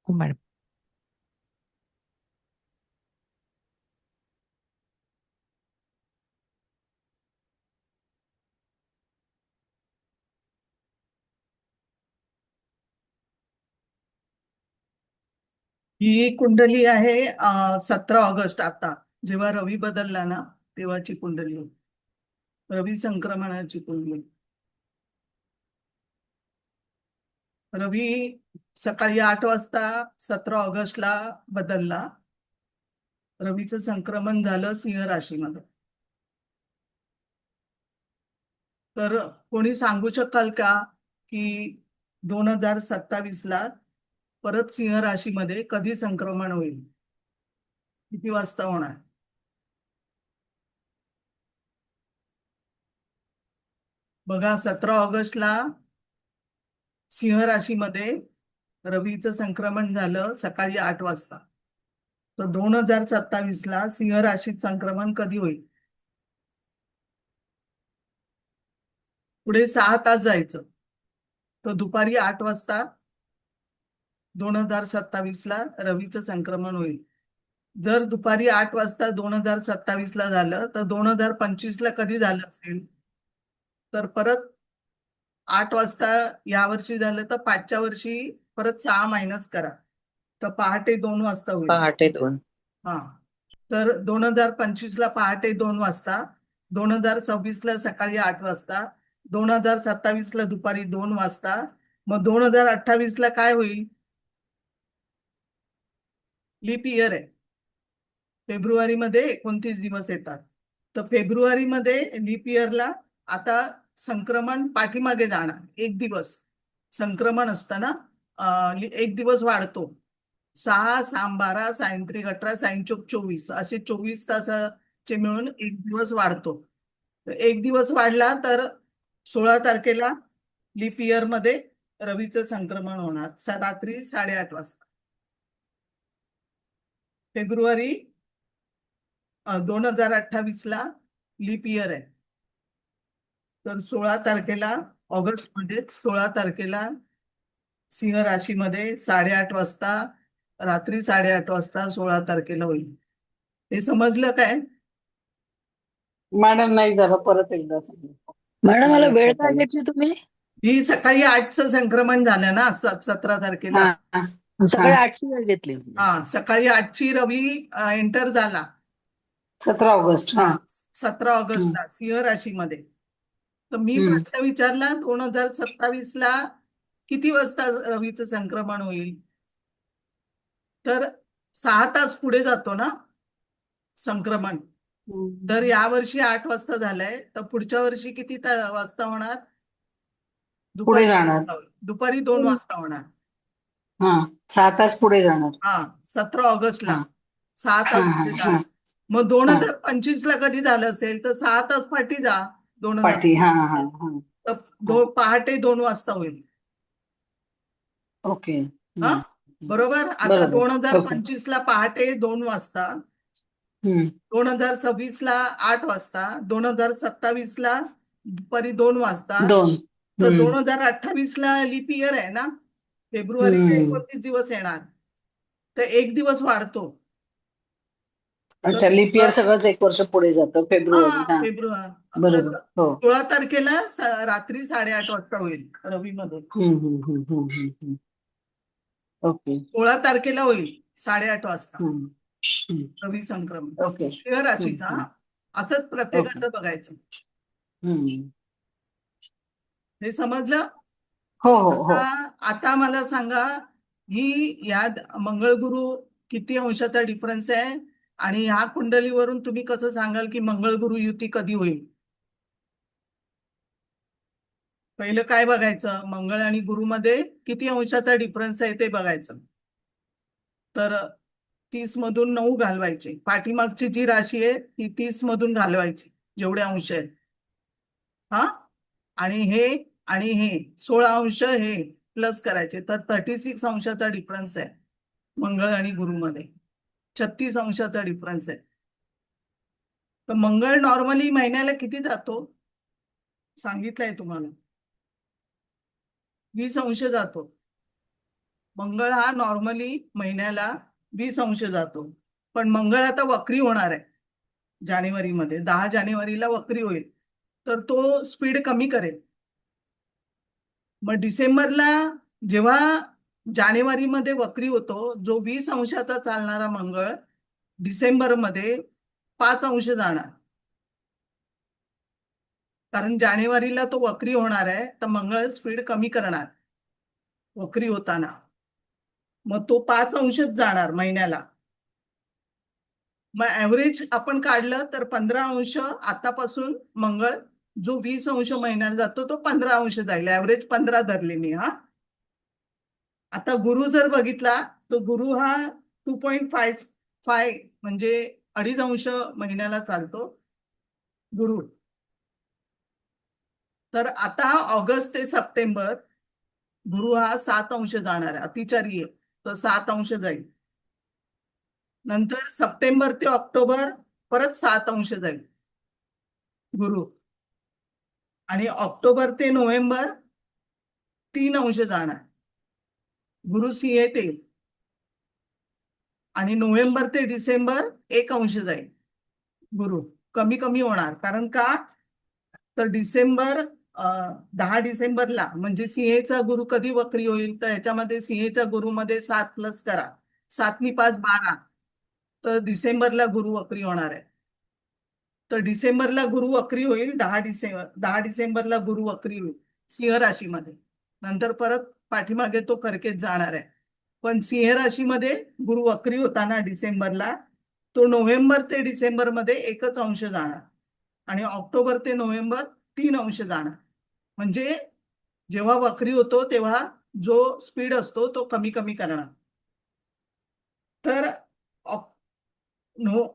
हो मॅडम. ही कुंडली आहे 17 ऑगस्ट, आता जेव्हा रवी बदलला ना तेव्हाची कुंडली. रवी संक्रमणाची कुंडली. रवी सकाळी 8 वाजता 17 ऑगस्टला बदलला. रवीचं संक्रमण झालं सिंह राशीमध्ये. तर कोणी सांगू शकाल का की 2027ला परत सिंह राशीमध्ये कधी संक्रमण होईल, किती वाजता होणार? बघा, 17 ऑगस्टला सिंह राशीमध्ये रवीचं संक्रमण झालं सकाळी 8 वाजता. तर 2027ला सिंह राशीत संक्रमण कधी होईल? पुढे 6 तास जायचं. तर दुपारी 8 वाजता 2027ला रवीचं संक्रमण होईल. जर दुपारी 8 वाजता 2027ला झालं तर 2025ला कधी झालं असेल? तर परत 8 वाजता यावर्षी झालं तर पाठच्या वर्षी परत 6 मायनस करा, तर पहाटे 2 वाजता होईल. पहाटे 2. हा. तर 2025ला पहाटे 2 वाजता, 2026ला सकाळी 8 वाजता, 2027ला दुपारी 2 वाजता. मग 2028ला काय होईल? लीप इयर आहे. फेब्रुवारीमध्ये 29 दिवस येतात. तर फेब्रुवारीमध्ये लीप इयरला आता संक्रमण पाठीमागे जाणार 1 दिवस. संक्रमण असतं ना, एक दिवस वाढतो. 6, 6, 12, सायंत्रिक 18, सायंचोक 24, असे 24 तासाचे मिळून 1 दिवस वाढतो. तर 1 दिवस वाढला तर 16 तारखेला लीप इयर मध्ये रवीचं संक्रमण होणार रात्री 8:30 वाजता. फेब्रुवारी 2028ला लीप इयर आहे. तर 16 तारखेला, ऑगस्टमध्येच 16 तारखेला सिंह राशीमध्ये 8:30 वाजता, रात्री 8:30 वाजता 16 तारखेला होईल. हे समजलं काय? मॅडम नाही झालं, परत एकदा सांगा. मॅडम नाही मला वेळ लक्षात काय आलं. घेतली तुम्ही? ही सकाळी 8चं संक्रमण झालं ना 17 तारखेला. हा हा सकाळी हा. 8ची वेळ घेतली. सकाळी 8ची रवी एंटर झाला. 17 ऑगस्ट. हा, हा. 17 ऑगस्टला सिंह राशीमध्ये. तर मी हम्म. प्रश्न विचारला 2027ला किती वाजता रवीचं संक्रमण होईल? तर 6 तास पुढे जातो ना संक्रमण. तर यावर्षी 8 वाजता झालंय, तर पुढच्या वर्षी किती वाजता होणार? पुढे दुपारी जाणार. दुपारी 2 वाजता होणार. हा, 6 तास पुढे जाणार. हा, 17 ऑगस्टला हा 6 तास हा हा पुढे हा जाणार. मग दोन हा. हजार पंचवीसला कधी झालं असेल तर 6 तास पाठी जा. 2000 पाठी. हा हा हा तर हा. पहाटे 2 वाजता होईल. ओके. हा, हम्म. बरोबर. आता बरोबर. दोन हजार ओके. पंचवीसला पहाटे 2 वाजता, हम्म. 2026ला 8 वाजता, 2027ला दुपारी 2 वाजता. 2. तर हम्म. 2028ला लीप इयर आहे ना, फेब्रुवारीला हम्म. 29 दिवस येणार. तर 1 दिवस वाढतो. तर अच्छा, लीप इयर सगळंच 1 वर्ष पुढे जातं. फेब्रुवारी. हा. फेब्रुवारी. तर बरोबर. हो. 16 तारखेला रात्री 8:30 वाजता होईल रवीमध्ये. हम्म. ओके. 16 तारखेला होईल 8:30 वाजता हम्म. हम्म. रवी संक्रमण. ओके. सिंह राशीचा. हम्म. असंच ओके. प्रत्येकाचं बघायचं. हम्म. हे समजलं? हो हो हो. आता आता मला सांगा, ही यात मंगळ गुरु किती अंशाचा डिफरन्स आहे, आणि ह्या कुंडलीवरून तुम्ही कसं सांगाल की मंगळ गुरु युती कधी होईल? पहिलं काय बघायचं, मंगळ आणि गुरुमध्ये किती अंशाचा डिफरन्स आहे ते बघायचं. तर 30 मधून 9 घालवायचे. पाठीमागची जी राशी आहे ती 30 मधून घालवायची, जेवढे अंश आहेत. हा, आणि हे 16 अंश हे प्लस करायचे. तर 36 अंशाचा डिफरन्स आहे मंगळ आणि गुरुमध्ये. 36 अंशाचा डिफरन्स आहे. तर मंगळ नॉर्मली महिन्याला किती जातो सांगितलंय तुम्हाला? 20 अंश जातो. मंगळ हा नॉर्मली महिन्याला 20 अंश जातो, पण मंगळ आता वक्री होणार आहे जानेवारीमध्ये, 10 जानेवारीला वक्री होईल, तर तो स्पीड कमी करेल. मग डिसेंबरला जेव्हा जानेवारीमध्ये वक्री होतो, जो 20 अंशाचा चालणारा मंगळ डिसेंबरमध्ये 5 अंश जाणार, कारण जानेवारीला तो वक्री होणार आहे, तर मंगळ स्पीड कमी करणार वक्री होताना. मग तो 5 अंशच जाणार महिन्याला. मग ऍव्हरेज आपण काढलं तर 15 अंश आतापासून मंगळ जो 20 अंश महिन्याला जातो तो 15 अंश जाईल. ऍव्हरेज 15 धरले मी. हा, आता गुरु जर बघितला तर गुरु हा 2.5 म्हणजे 2.5 अंश महिन्याला चालतो गुरु. तर आता ऑगस्ट ते सप्टेंबर गुरु हा 7 अंश जाणार आहे, अतिचारी आहे, तर 7 अंश जाईल. नंतर सप्टेंबर ते ऑक्टोबर परत 7 अंश जाईल गुरु, आणि ऑक्टोबर ते नोव्हेंबर 3 अंश जाणार गुरु सिंहेत येईल, आणि नोव्हेंबर ते डिसेंबर 1 अंश जाईल गुरु. कमी कमी होणार, कारण का, तर 10 डिसेंबरला म्हणजे सिंहेचा गुरु कधी वक्री होईल, तर ह्याच्यामध्ये सिंहेच्या गुरुमध्ये 7 प्लस करा, 7 नी 5 12, तर डिसेंबरला गुरु वक्री होणार आहे. तर डिसेंबरला गुरु वक्री होईल, 10 डिसेंबरला गुरु वक्री होईल सिंह राशीमध्ये. नंतर परत पाठीमागे तो कर्केत जाणार आहे. पण सिंह राशीमध्ये गुरु वक्री होताना डिसेंबरला तो नोव्हेंबर ते डिसेंबरमध्ये 1 अंश जाणार, आणि ऑक्टोबर ते नोव्हेंबर 3 अंश जाणार. म्हणजे जेव्हा वक्री होतो तेव्हा जो स्पीड असतो तो कमी कमी करणार. तर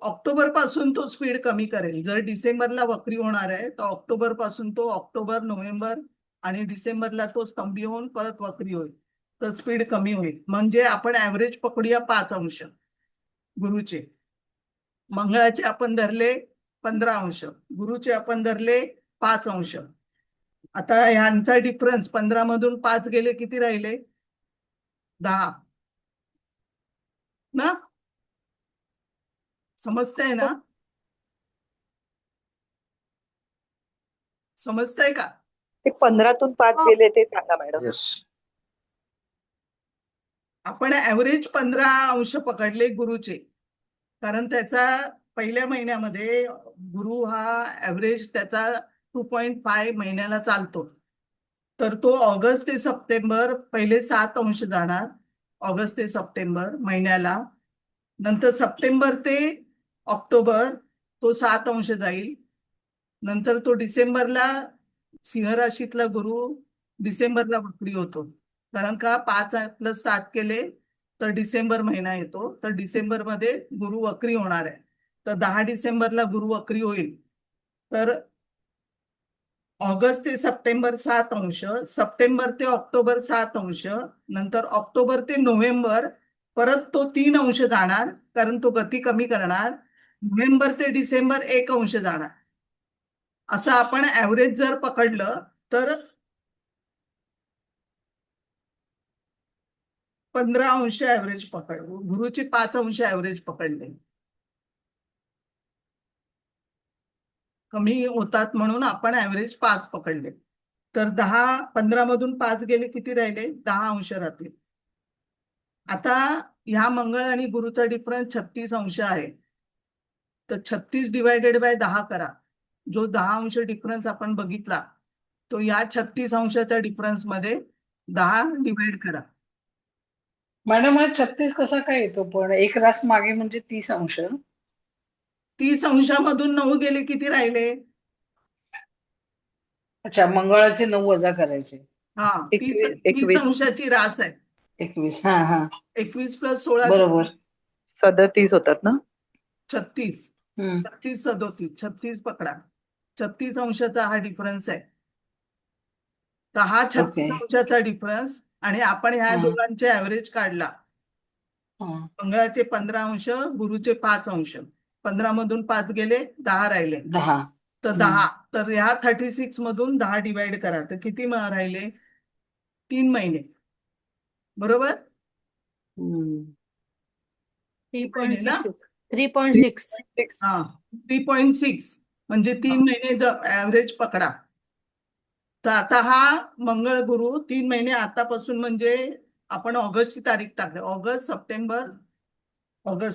ऑक्टोबर पासून तो स्पीड कमी करेल. जर डिसेंबरला वक्री होणार आहे तर ऑक्टोबर पासून तो ऑक्टोबर, नोव्हेंबर आणि डिसेंबरला तो स्तंभी होऊन परत वक्री होईल, तर स्पीड कमी होईल. म्हणजे आपण ऍव्हरेज पकडूया 5 अंश गुरुचे. मंगळाचे आपण धरले 15 अंश, गुरुचे आपण धरले 5 अंश. आता ह्यांचा डिफरन्स 15 मधून 5 गेले किती राहिले? 10 ना. समजतंय ना? समजतंय का? ते 15तून 5 गेले ते सांगा मॅडम. येस. आपण ऍव्हरेज 15 अंश पकडले गुरुचे, कारण त्याचा पहिल्या महिन्यामध्ये गुरु हा ऍव्हरेज त्याचा 2.5 महिन्याला चालतो. तर तो ऑगस्ट ते सप्टेंबर पहिले 7 अंश जाणार, ऑगस्ट ते सप्टेंबर महिन्याला. नंतर सप्टेंबर ते ऑक्टोबर तो 7 अंश जाईल. नंतर तो डिसेंबरला सिंह राशीतला गुरु डिसेंबरला वक्री होतो, कारण का 5 + 7 केले तर डिसेंबर महिना येतो, तर डिसेंबरमध्ये गुरु वक्री होणार आहे. तर 10 डिसेंबरला गुरु वक्री होईल, तर ऑगस्ट ते सप्टेंबर 7 अंश, सप्टेंबर ते ऑक्टोबर 7 अंश, नंतर ऑक्टोबर ते नोव्हेंबर परत तो 3 अंश जाणार, कारण तो गती कमी करणार. नोव्हेंबर ते डिसेंबर 1 अंश जाणार. असं आपण ऍव्हरेज जर पकडलं तर 15 अंश ऍव्हरेज पकड, गुरुचे 5 अंश ऍव्हरेज पकडले. कमी होतात म्हणून आपण ऍव्हरेज 5 पकडले. तर 15 मधून 5 गेले किती राहिले? 10 अंश राहतील. आता ह्या मंगळ आणि गुरुचा डिफरन्स 36 अंश आहे, तर 36 डिवायडेड बाय 10 करा. जो 10 अंश डिफरन्स आपण बघितला तो या 36 अंशाच्या डिफरन्स मध्ये 10 डिवाइड करा. मॅडम हा 36 कसा काय येतो? पण एक रास मागे म्हणजे 30 अंश. 30 अंशामधून 9 गेले किती राहिले? अच्छा, मंगळाचे 9 वजा करायचे. हा, 30 30 21 अंशाची रास आहे. 21. हा हा, 21 + 16 बरोबर. 37 होतात ना. 36. हम्म. 36 37 36 पकडा. 36 अंशाचा हा डिफरन्स आहे. तर हा ओके. 36 अंशाचा डिफरन्स, आणि आपण ह्या हा दोघांचे ऍव्हरेज काढला. हा. मंगळाचे 15 अंश, गुरुचे 5 अंश. 15 मधून 5 गेले, 10 राहिले. 10. तर 10, तर ह्या 36 मधून 10 डिवाइड करा, तर किती राहिले? 3 महिने. बरोबर. हम्म. 3.6 3.6 6 हा 3.6 म्हणजे 3 महिने ऍव्हरेज पकडा. तर आता हा मंगळ गुरु 3 महिने आतापासून म्हणजे आपण ऑगस्टची तारीख टाकली. ऑगस्ट,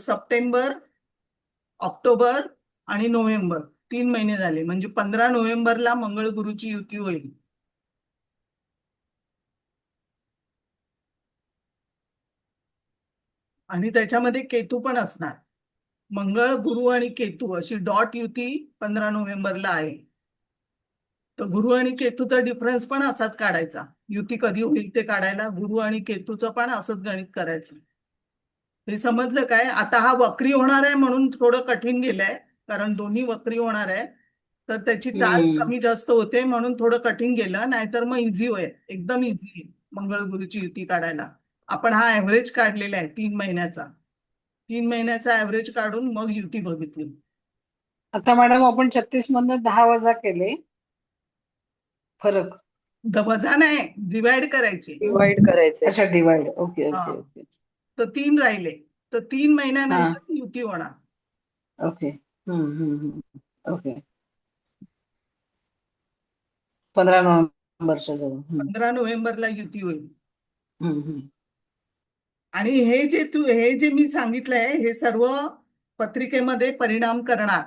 सप्टेंबर, ऑक्टोबर आणि नोव्हेंबर 3 महिने झाले. म्हणजे 15 नोव्हेंबरला मंगळ गुरुची युती होईल. आणि त्याच्यामध्ये केतू पण असणार. मंगळ गुरु आणि केतू अशी डॉट युती 15 नोव्हेंबरला आहे. तर गुरु आणि केतूचा डिफरन्स पण असाच काढायचा. युती कधी होईल ते काढायला गुरु आणि केतूचं पण असंच गणित करायचं. हे समजलं काय? आता हा वक्री होणार आहे म्हणून थोडं कठीण गेलंय, कारण दोन्ही वक्री होणार आहे तर त्याची चाल कमी जास्त होते म्हणून थोडं कठीण गेलं. नाहीतर मग इझी होईल, एकदम इझी मंगळ गुरुची युती काढायला. आपण हा ऍव्हरेज काढलेला आहे 3 महिन्याचा. 3 महिन्याचा ऍव्हरेज काढून मग युती बघितली. आता मॅडम आपण 36 मधनं 10 वजा केले फरक. वजा नाही, डिवाइड करायचे. डिवाइड करायचे. अच्छा, डिवाइड. ओके हा. ओके ओके तर 3 राहिले. तर 3 हा. महिन्यानंतर युती होणार. ओके. ओके. 15 नोव्हेंबरच्या जवळ. 15 नोव्हेंबरला युती होईल. हम्म. आणि हे जे मी सांगितलंय हे सर्व पत्रिकेमध्ये परिणाम करणार.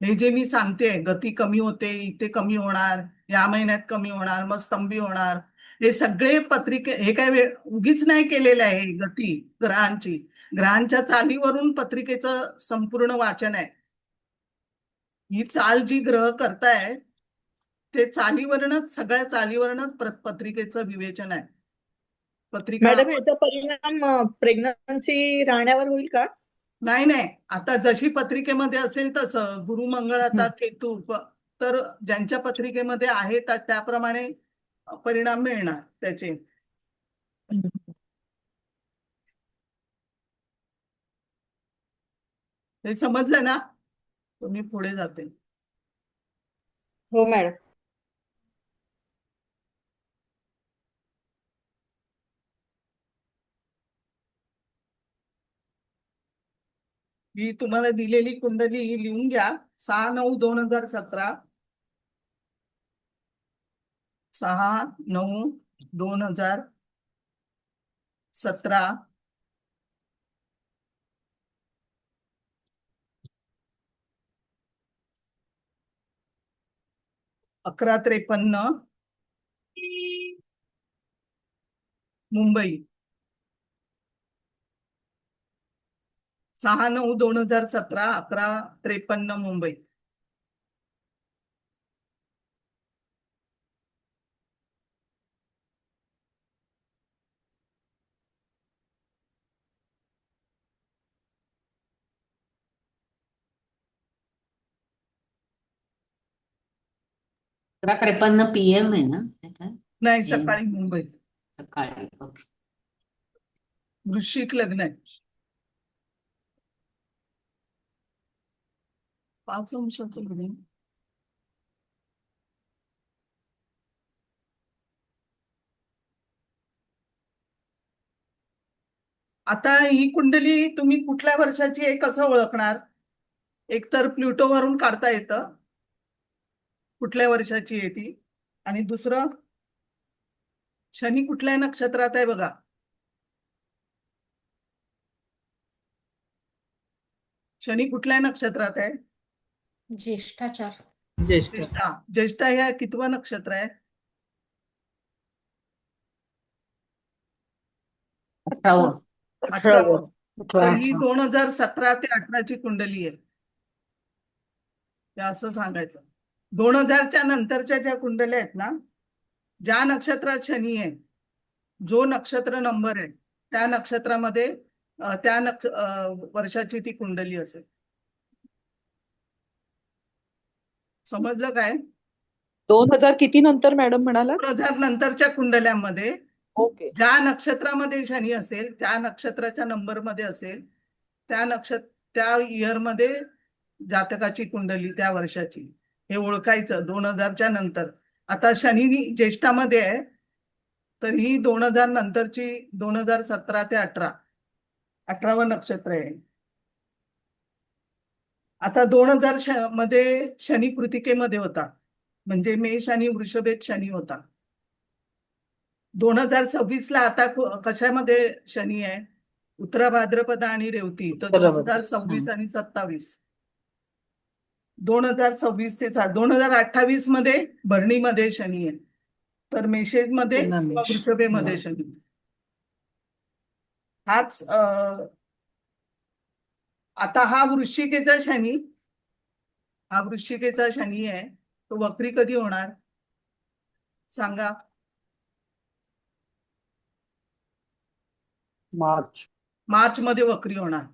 हे जे मी सांगते, गती कमी होते, इथे कमी होणार, या महिन्यात कमी होणार, मग स्तंभी होणार, हे सगळे हे काय उगीच नाही केलेलं आहे. हे गती ग्रहांच्या चालीवरून पत्रिकेचं संपूर्ण वाचन आहे. ही चाल जी ग्रह करताय ते सगळ्या चालीवरनच पत्रिकेचं विवेचन आहे. पत्रिका मॅडम याचा परिणाम प्रेग्नन्सी राहण्यावर होईल का? नाही. आता जशी पत्रिकेमध्ये असेल तसं गुरु मंगळ आता केतू तर ज्यांच्या पत्रिकेमध्ये आहे त्याप्रमाणे परिणाम मिळणार त्याचे. हे समजलं ना? तुम्ही पुढे जाते. हो मॅडम. ही तुम्हाला दिलेली कुंडली लिहून घ्या. 6/9/2017 6/9/2017 11:53 मुंबई. 6/9/2017 11:53 मुंबई. ₹53 PM आहे ना त्याच्यात? नाही, सकाळी मुंबई. सकाळी. ओके. वृश्चिक लग्न आहे. 5 अंशाचं लग्न. आता ही कुंडली तुम्ही कुठल्या वर्षाची आहे कसं ओळखणार? एक तर प्लुटो वरून काढता येतं कुठल्या वर्षाची आहे ती, आणि दुसरं शनी कुठल्या नक्षत्रात आहे बघा. शनी कुठल्या नक्षत्रात आहे? ज्येष्ठाचार. ज्येष्ठा ह्या कितवं नक्षत्र आहे? 18वं. 18वं. तर ही 18. 2017 ते 18ची कुंडली आहे. ते असं सांगायचं. 2000च्या नंतरच्या ज्या कुंडल्या आहेत ना, ज्या नक्षत्रात शनी आहे, जो नक्षत्र नंबर आहे त्या नक्षत्रामध्ये त्या वर्षाची ती कुंडली असेल. समजलं काय? 2000 किती नंतर मॅडम म्हणाला? 2000 नंतरच्या कुंडल्यांमध्ये ओके. ज्या नक्षत्रामध्ये शनी असेल, त्या नक्षत्राच्या नंबरमध्ये असेल, त्या इयरमध्ये जातकाची कुंडली त्या वर्षाची हे ओळखायचं 2000च्या नंतर. आता शनी ज्येष्ठामध्ये आहे तर ही 2000 नंतरची 2017 ते 18 18वं नक्षत्र आहे. आता 2000 मध्ये शनी कृतिकेमध्ये होता, म्हणजे मेष आणि वृषभेत शनी होता. 2026ला आता कशामध्ये शनी आहे? उत्तरा भाद्रपद आणि रेवती. तर बरोबर. 2026 आणि 27, 2026 ते 2028 मध्ये भरणीमध्ये शनी आहे, तर मेषेमध्ये पुन्हा किंवा मेष. वृषभेमध्ये शनी. हाच आता हा वृश्चिकेचा शनी, हा वृश्चिकेचा शनी आहे. तो वक्री कधी होणार सांगा? मार्च मध्ये वक्री होणार.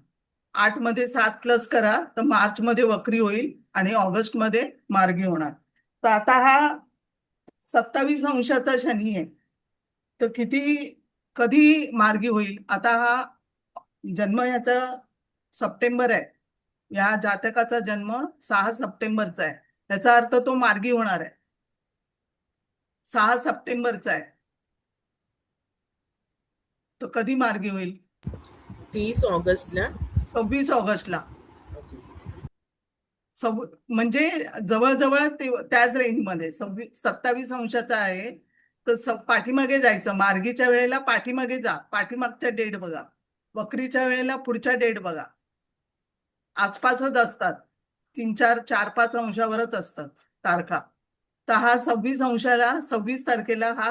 8 मध्ये 7 प्लस करा तर मार्च मध्ये वक्री होईल आणि ऑगस्ट मध्ये मार्गी होणार. तर आता हा 27 अंशाचा शनी आहे, तर कधी मार्गी होईल? आता हा जन्म याचा सप्टेंबर आहे, या जातकाचा जन्म 6 सप्टेंबरचा आहे, याचा अर्थ तो मार्गी होणार आहे. 6 सप्टेंबरचा आहे, तो कधी मार्गी होईल? 30 ऑगस्टला. 26 ऑगस्टला. म्हणजे जवळजवळ त्याच रेंजमध्ये 27 अंशाचा आहे. तर पाठीमागे जायचं, मार्गीच्या वेळेला पाठीमागे जा, पाठीमागच्या डेट बघा. वक्रीच्या वेळेला पुढच्या डेट बघा. आसपासच असतात, 4-5 अंशावरच असतात तारखा. तर हा 26 तारखेला हा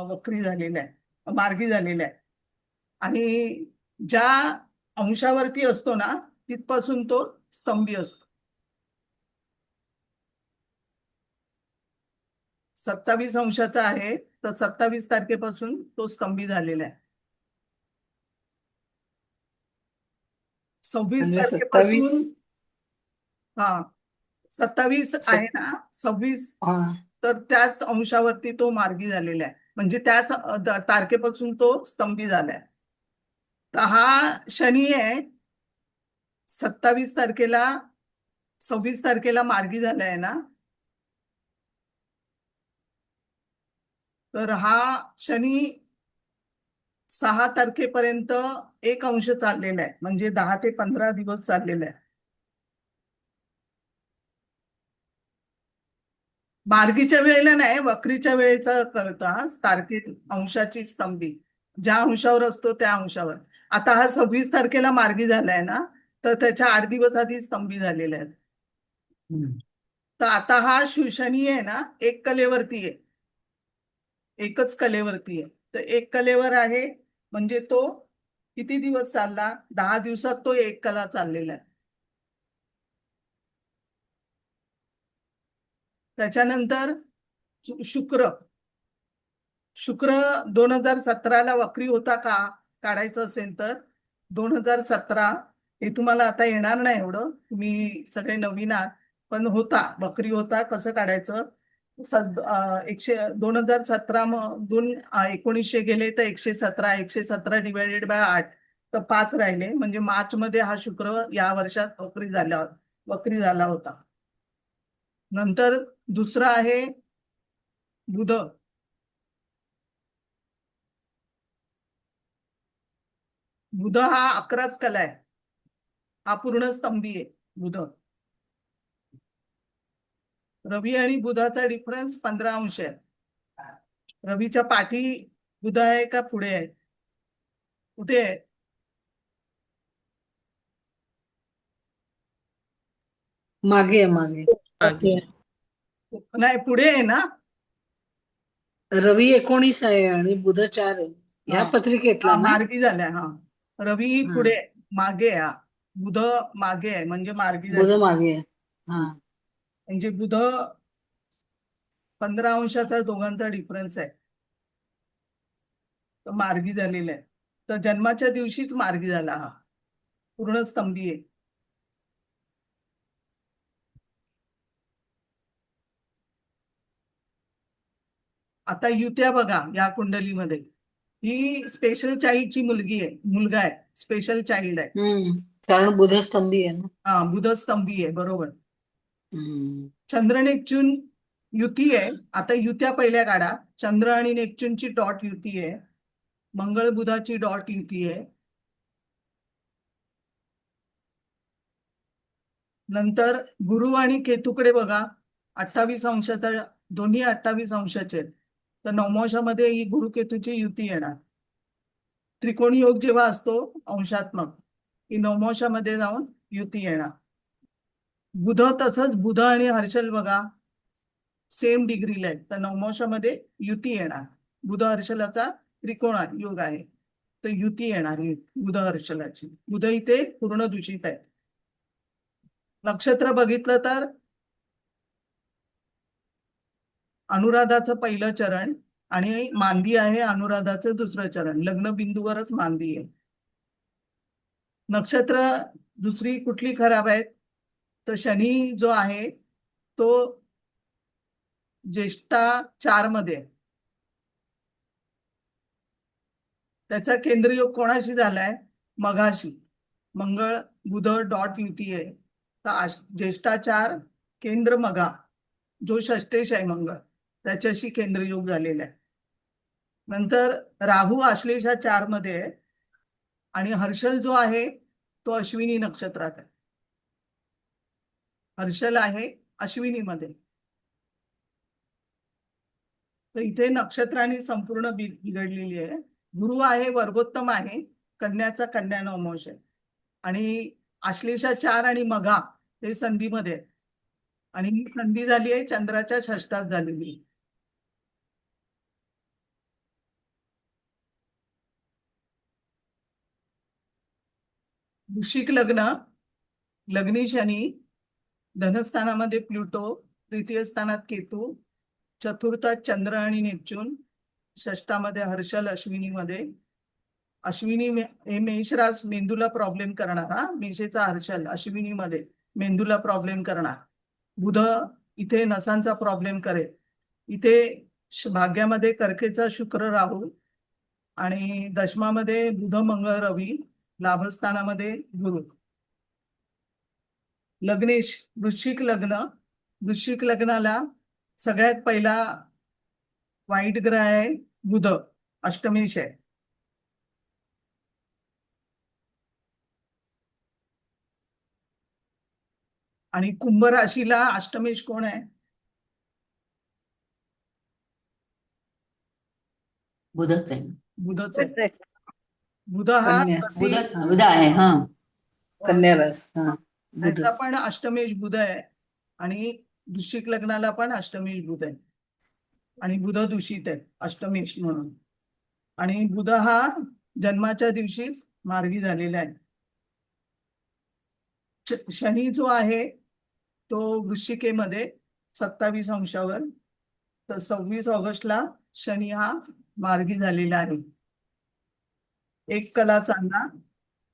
वक्री झालेला आहे, मार्गी झालेला आहे. आणि ज्या अंशावरती असतो ना तिथपासून तो स्तंभी असतो. 27 अंशाचा आहे, तर 27 तारखेपासून तो स्तंभी झालेला आहे. 26 म्हणजे तारखेपासून 27. 27 आहे ना, 26, हा. तर त्याच अंशावरती तो मार्गी झालेला आहे, म्हणजे त्याच तारखेपासून तो स्तंभी झालाय. तर हा शनी आहे, 26 तारखेला 26 तारखेला मार्गी झालाय ना. तर हा शनी 6 तारखेपर्यंत 1 अंश चाललेला आहे, म्हणजे 10 ते 15 दिवस चाललेला आहे. मार्गीच्या वेळेला नाही, वक्रीच्या वेळेचा कळता तारखे अंशाची स्तंभी, ज्या अंशावर असतो त्या अंशावर. आता हा 26 तारखेला मार्गी झालाय ना, तर त्याच्या 8 दिवस आधी स्तंभी झालेल्या आहेत. तर आता हा शनी आहे ना, एक कलेवरती आहे, एकच कलेवरती आहे. तर एक कलेवर आहे म्हणजे तो किती दिवस चालला? 10 दिवसात तो एक कला चाललेला आहे. त्याच्यानंतर शुक्र 2017ला वक्री होता का काढायचं असेल तर 2017, हे तुम्हाला आता येणार नाही एवढं, तुम्ही सगळे नवीन आहात, पण होता, वक्री होता. कसं काढायचं? 2017 मधून 1900 गेले तर 117 डिवायडेड बाय 8, तर 5 राहिले. म्हणजे मार्च मध्ये हा शुक्र या वर्षात वक्री झाला होता. नंतर दुसरा आहे बुध. बुध हा 11च कला आहे, हा पूर्ण स्तंभी आहे बुध. रवी आणि बुधाचा डिफरन्स 15 अंश आहे. रवीच्या पाठी बुध आहे का पुढे आहे? कुठे आहे? मागे आहे, मागे. मागे. नाही, पुढे आहे ना. रवी 19 आहे आणि बुध 4 आहे ह्या पत्रिकेतला ना. मार्गी झालाय. रवी हा. पुढे मागे आहे, बुध मागे आहे, म्हणजे मार्गी बुध झाली. मागे आहे. म्हणजे बुध 15 अंशाचा दोघांचा डिफरन्स आहे, तो मार्गी झालेला आहे. तर जन्माच्या दिवशीच मार्गी झाला, हा पूर्ण स्तंभी आहे. आता युत्या बघा या कुंडलीमध्ये, ही स्पेशल चाइल्डची मुलगा आहे, स्पेशल चाइल्ड आहे. कारण बुध स्तंभी आहे ना. बुध स्तंभी आहे, बरोबर. चंद्र नेपच्यून युती आहे. आता युत्या पहिल्या काढा. चंद्र आणि नेपच्यूनची डॉट युती आहे, मंगळ बुधाची डॉट युती आहे, नंतर गुरु आणि केतूकडे बघा, 28 अंशाचा, दोन्ही 28 अंशाचे आहेत. तर नवमांशामध्ये ही गुरु केतूची युती येणार. त्रिकोणी योग जेव्हा असतो अंशात्मक, ही नवमांशामध्ये जाऊन युती येणार. बुध तसंच, बुध आणि हर्षल बघा सेम डिग्रीला आहेत, तर नवमांशामध्ये युती येणार. बुध हर्षलाचा त्रिकोण योग आहे, तर युती येणार बुध हर्षलाची. बुध इथे पूर्ण दूषित आहे. नक्षत्र बघितलं तर अनुराधाचं पहिलं चरण आणि मांदी आहे अनुराधाचं दुसरं चरण. लग्न बिंदूवरच मांदी आहे. नक्षत्र दुसरी कुठली खराब आहेत, तर शनी जो आहे तो ज्येष्ठा 4 मध्ये, त्याचा केंद्रयोग कोणाशी झालाय, मघाशी. मंगळ बुध डॉट युती आहे, तर ज्येष्ठा 4 केंद्र मघा, जो षष्टेश आहे मंगळ, त्याच्याशी केंद्रयोग झालेला आहे. नंतर राहू आश्लेषा 4 मध्ये आहे आणि हर्षल जो आहे तो अश्विनी नक्षत्रात आहे. हर्षल आहे अश्विनीमध्ये. तर इथे नक्षत्रांनी संपूर्ण बिघडलेली आहे. गुरु आहे वर्गोत्तम आहे, कन्याचा कन्या नवमांश आहे, आणि आश्लेषा 4 आणि मघा हे संधीमध्ये आहे, आणि ही संधी झाली आहे चंद्राच्या षष्ठात झालेली. वृश्चिक लग्न, लग्नी शनी, धनस्थानामध्ये प्लुटो, तृतीय स्थानात केतू, चतुर्थात चंद्र आणि नेपच्यून, षष्ठामध्ये हर्षल अश्विनीमध्ये. अश्विनी हे मेषराज मेंदूला प्रॉब्लेम करणार. मेषेचा हर्षल अश्विनीमध्ये मेंदूला प्रॉब्लेम करणार. बुध इथे नसांचा प्रॉब्लेम करेल. इथे भाग्यामध्ये कर्केचा शुक्र राहू, आणि दशमामध्ये बुध मंगळ रवी, लाभस्थानामध्ये गुरु. लग्नेश वृश्चिक लग्न, वृश्चिक लग्नाला सगळ्यात पहिला वाईट ग्रह आहे बुध, अष्टमेश आहे. आणि कुंभ राशीला अष्टमेश कोण आहे, बुधच आहे. बुधच आहे. बुध हा कन्या. बुध आहे. हा, कन्या रास. हा, त्याचा बुधच. पण अष्टमेश बुध आहे, आणि वृश्चिक लग्नाला पण अष्टमेश बुध आहे, आणि बुध दूषित आहे अष्टमेश म्हणून. आणि बुध हा जन्माच्या दिवशीच मार्गी झालेला आहे. शनी जो आहे तो वृश्चिकेमध्ये 27 अंशावर, तर 26 ऑगस्टला शनी हा मार्गी झालेला आहे. 1 कला चालला,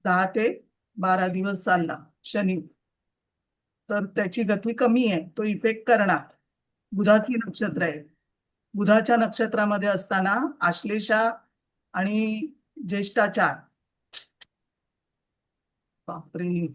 10 ते 12 दिवस चालला शनी, तर त्याची गती कमी आहे, तो इफेक्ट करणार. बुधाची नक्षत्र आहे. बुधाच्या नक्षत्रामध्ये असताना आश्लेषा आणि ज्येष्ठा 4, बापरे,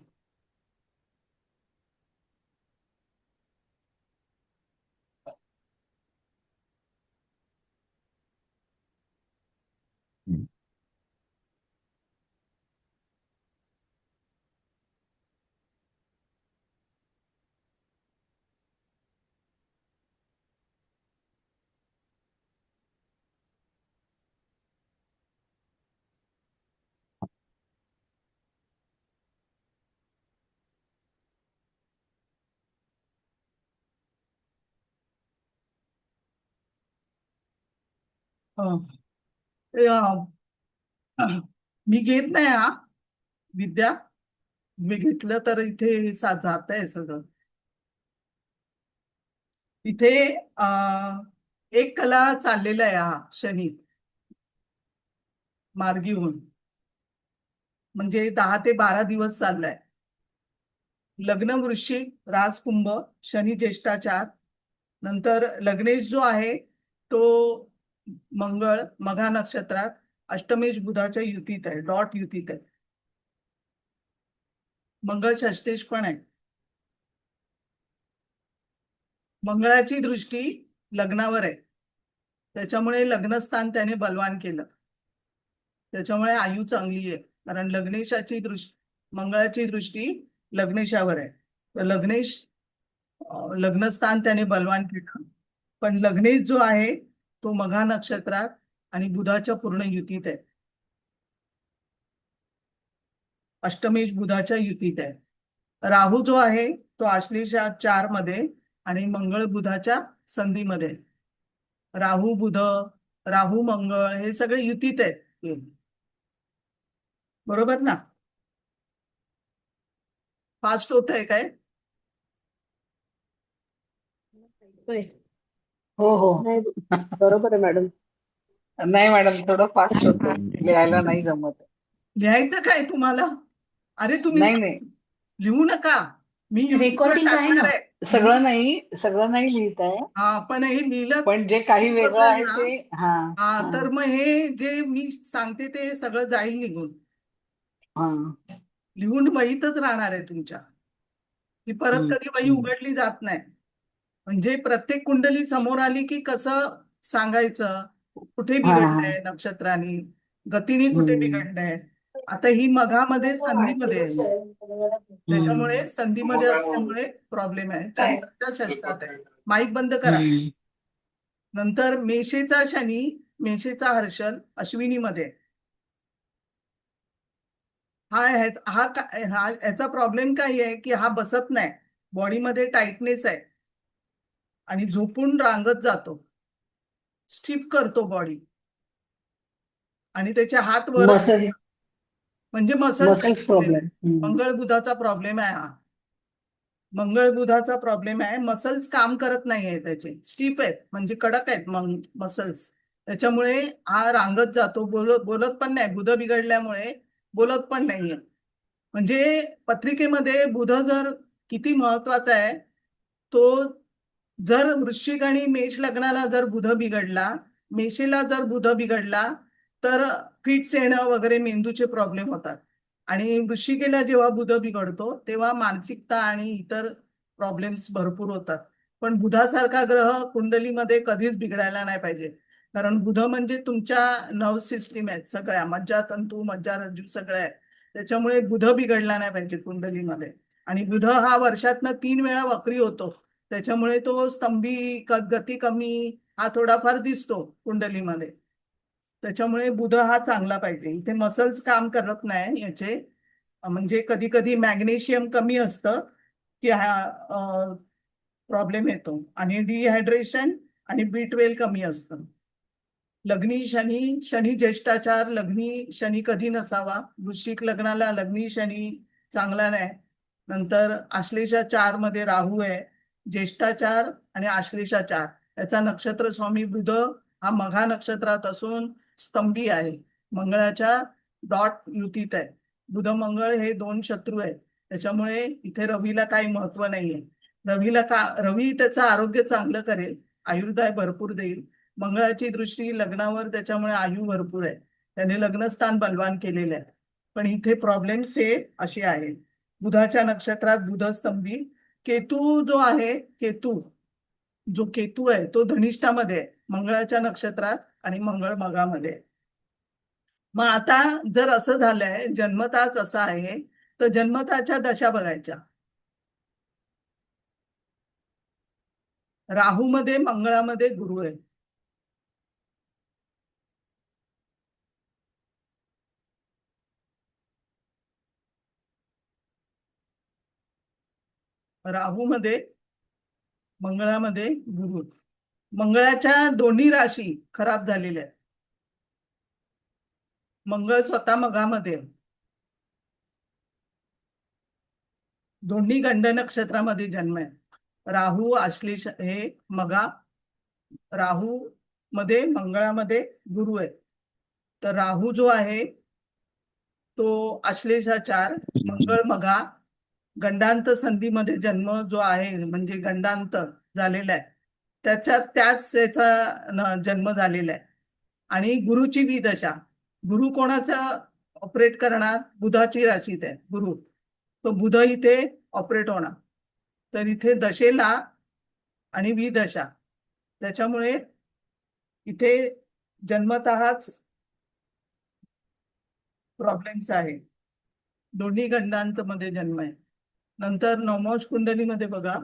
मी घेत नाही हा विद्या. मी घेतलं तर इथे जात आहे सगळं. इथे 1 कला चाललेला आहे हा शनी मार्गी होऊन, म्हणजे 10 ते 12 दिवस चाललाय. लग्न वृश्चिक, रास कुंभ, शनी ज्येष्ठा 4. नंतर लग्नेश जो आहे तो मंगळ मघा नक्षत्रात, अष्टमेश बुधाच्या युतीत आहे, डॉट युतीत आहे. मंगळ षष्टेश पण आहे. मंगळाची दृष्टी लग्नावर आहे, त्याच्यामुळे लग्नस्थान त्याने बलवान केलं, त्याच्यामुळे आयु चांगली आहे. कारण लग्नेशाची दृष्टी, मंगळाची दृष्टी लग्नेशावर आहे, तर लग्नेश लग्नस्थान त्याने बलवान केलं, पण लग्नेश जो आहे तो मघा नक्षत्रात आणि बुधाच्या पूर्ण युतीत आहे. अष्टमेश बुधाच्या युतीत आहे. राहू जो आहे तो आश्लेषा 4 मध्ये आणि मंगळ बुधाच्या संधीमध्ये. राहू बुध, राहू मंगळ हे सगळे युतीत आहेत. बरोबर ना? फास्ट होत आहे काय? हो हो. नाही, बरोबर आहे मॅडम. नाही मॅडम, थोडं फास्ट होतं, लिहायला नाही जमत. लिहायचं काय तुम्हाला? अरे तुम्ही नाही नाही, लिहू नका. मी YouTube वर रेकॉर्डिंग आहे टाकणार ना. आहे. सगळं नाही लिहित आहे, हा, पण हे लिहिलं पण जे काही ठीक वेगळं असेल आहे ना, ते हा हा, तर मग हे जे मी सांगते ते सगळं जाईल निघून. हा. लिहून वहीतच राहणार आहे तुमच्या. ती परत कधी वही उघडली जात नाही. म्हणजे प्रत्येक कुंडली समोर आली की कसं सांगायचं, कुठे बिघडलंय नक्षत्राने, गतीने कुठे बिघडलंय. आता ही मघामध्ये संधीमध्ये आहे, त्याच्यामुळे संधीमध्ये असल्यामुळे प्रॉब्लेम आहे. चंद्राच्या षष्ठात आहे. माईक बंद करा. नंतर मेषेचा शनी, मेषेचा हर्षल अश्विनीमध्ये. याचा प्रॉब्लेम काय आहे की हा बसत नाही, बॉडीमध्ये टाइटनेस आहे आणि झोपून रांगत जातो, स्टिफ करतो बॉडी आणि त्याचे हात वर, मसल म्हणजे मसल्स प्रॉब्लेम. मंगळ बुधाचा प्रॉब्लेम आहे हा. मंगळ बुधाचा प्रॉब्लेम आहे. मसल्स काम करत नाहीये, त्याचे स्टिफ आहेत, म्हणजे कडक आहेत मसल्स. त्याच्यामुळे हा रांगत जातो, बोलत पण नाही. बुध बिघडल्यामुळे बोलत पण नाहीये. म्हणजे पत्रिकेमध्ये बुध जर किती महत्वाचा आहे, तो जर वृश्चिक आणि मेष लग्नाला जर बुध बिघडला, मेषेला जर बुध बिघडला तर फिट्स येणं वगैरे, मेंदूचे प्रॉब्लेम होतात. आणि वृश्चिकेला जेव्हा बुध बिघडतो तेव्हा मानसिकता आणि इतर प्रॉब्लेम्स भरपूर होतात. पण बुधासारखा ग्रह कुंडलीमध्ये कधीच बिघडायला नाही पाहिजे, कारण बुध म्हणजे तुमच्या नर्व सिस्टीम आहेत सगळ्या, मज्जातंतू, मज्जारज्जू सगळ्या आहेत. त्याच्यामुळे बुध बिघडला नाही पाहिजे कुंडलीमध्ये. आणि बुध हा वर्षातनं 3 वेळा वक्री होतो, त्याच्यामुळे तो स्तंभी, गती कमी हा थोडाफार दिसतो कुंडलीमध्ये. त्याच्यामुळे बुध हा चांगला पाहिजे. इथे मसल्स काम करत नाही याचे, म्हणजे कधी कधी मॅग्नेशियम कमी असतं की हा प्रॉब्लेम येतो, आणि डिहायड्रेशन आणि B12 कमी असतं. लग्नी शनी, शनी ज्येष्ठाचार, लग्नी शनी कधी नसावा. वृश्चिक लग्नाला लग्नी शनी चांगला नाही. नंतर आश्लेषा 4 मध्ये राहू आहे, ज्येष्ठाचार आणि आश्लेषा 4. याचा नक्षत्र स्वामी बुध हा मघा नक्षत्रात असून स्तंभी आहे, मंगळाच्या डॉट युतीत आहे. बुध मंगळ हे 2 शत्रू आहेत, त्याच्यामुळे इथे रवीला काही महत्व नाहीये. रवी त्याचं आरोग्य चांगलं करेल, आयुर्दाय भरपूर देईल. मंगळाची दृष्टी लग्नावर, त्याच्यामुळे आयु भरपूर आहे. त्याने लग्नस्थान बलवान केलेले आहे. पण इथे प्रॉब्लेम असे आहेत. बुधाच्या नक्षत्रात बुधस्तंभी. केतू जो आहे, केतू आहे तो धनिष्ठामध्ये आहे, मंगळाच्या नक्षत्रात, आणि मंगळ मघामध्ये. मग आता जर असं झालंय, जन्मताच असं आहे, तर जन्मताच्या दशा बघायच्या. राहूमध्ये, मंगळामध्ये गुरु आहे. राहूमध्ये, मंगळामध्ये गुरु. मंगळाच्या दोन्ही राशी खराब झालेल्या आहेत. मंगळ स्वतः मघामध्ये, दोन्ही गंड नक्षत्रामध्ये जन्म आहे. राहू आश्लेष हे मघा, राहू मध्ये मंगळामध्ये गुरु आहे. तर राहू जो आहे तो आश्लेषा 4, मंगळ मघा, गंडांत संधीमध्ये जन्म जो आहे, म्हणजे गंडांत झालेला आहे, त्याच याचा जन्म झालेला आहे. आणि गुरुची विदशा, गुरु कोणाचा ऑपरेट करणार? बुधाची राशीत आहे गुरु, तो बुध इथे ऑपरेट होणार. तर इथे दशेला आणि विदशा, त्याच्यामुळे इथे जन्मतःच प्रॉब्लेम्स आहे. दोन्ही गंडांत मध्ये जन्म आहे. नंतर नवमोश कुंडलीमध्ये बघा,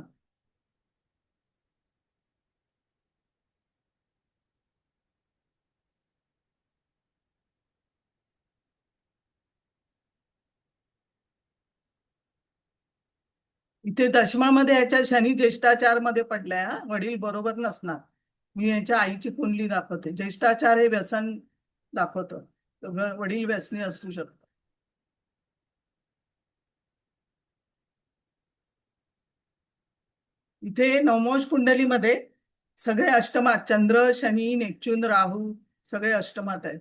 इथे दशमामध्ये याच्या शनी ज्येष्ठाचार मध्ये पडलाय. हा, वडील बरोबर नसणार. मी याच्या आईची कुंडली दाखवते. ज्येष्ठाचार हे व्यसन दाखवतं. तर वडील व्यसनी असू शकतात. इथे नवमोश कुंडलीमध्ये सगळे अष्टमात, चंद्र, शनी, नेपच्यून, राहू सगळे अष्टमात आहेत.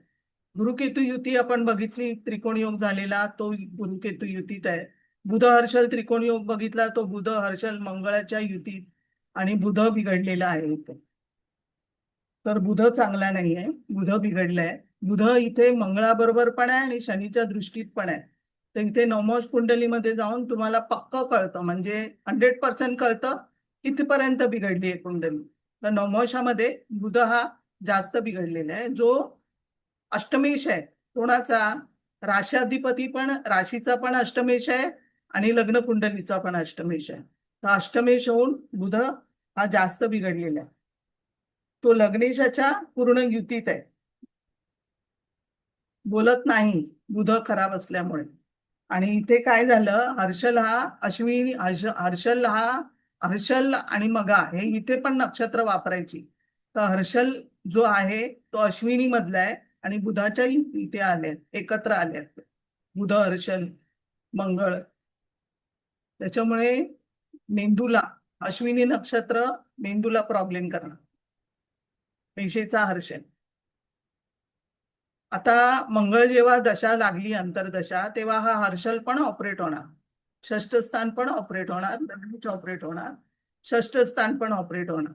गुरुकेतू युती आपण बघितली, त्रिकोण योग झालेला, तो गुरुकेतू युतीत आहे. बुध हर्षल त्रिकोण योग बघितला, तो बुध हर्षल मंगळाच्या युतीत आणि बुध बिघडलेला आहे इथे. तर बुध चांगला नाही आहे, बुध बिघडलाय. बुध इथे मंगळाबरोबर पण आहे आणि शनीच्या दृष्टीत पण आहे. तर इथे नवमोश कुंडलीमध्ये जाऊन तुम्हाला पक्क कळतं, म्हणजे 100% कळतं इथपर्यंत बिघडली आहे कुंडली. तर नवमोशामध्ये बुध हा जास्त बिघडलेला आहे, जो अष्टमेश आहे. कोणाचा? राशाधिपती पण, राशीचा पण अष्टमेश आहे आणि लग्न कुंडलीचा पण अष्टमेश आहे. तर अष्टमेश होऊन बुध हा जास्त बिघडलेला आहे. तो लग्नेशाच्या पूर्ण युतीत आहे, बोलत नाही बुध खराब असल्यामुळे. आणि इथे काय झालं, हर्षल हा अश्विनी, हर्षल आणि मगा हे इथे पण नक्षत्र वापरायची. तर हर्षल जो आहे तो अश्विनी मधला आहे आणि बुधाच्या इथे आले, एकत्र आले बुध हर्षल मंगळ. त्याच्यामुळे मेंदूला, अश्विनी नक्षत्र मेंदूला प्रॉब्लेम करणार. पेशेचा हर्षल. आता मंगळ जेव्हा दशा लागली, अंतरदशा, तेव्हा हा हर्षल पण ऑपरेट होणार, षष्ठ स्थान पण ऑपरेट होणार, लग्नेश ऑपरेट होणार, षष्ठ स्थान पण ऑपरेट होणार.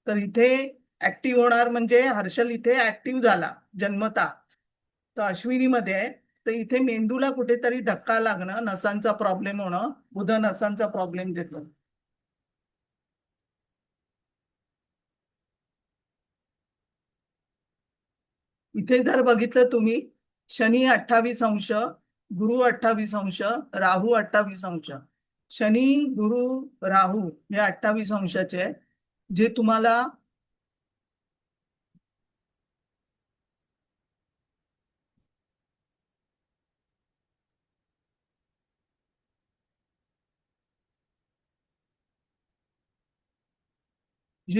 तर इथे ऍक्टिव्ह होणार, म्हणजे हर्षल इथे ऍक्टिव्ह झाला जन्मता, तर अश्विनीमध्ये आहे. तर इथे मेंदूला कुठेतरी धक्का लागणं, नसांचा प्रॉब्लेम होणं, बुध नसांचा प्रॉब्लेम देतो. इथे जर बघितलं तुम्ही, शनी 28 अंश, गुरु 28 अंश, राहू 28 अंश. शनी, गुरु, राहू हे 28 अंशाचे आहे, जे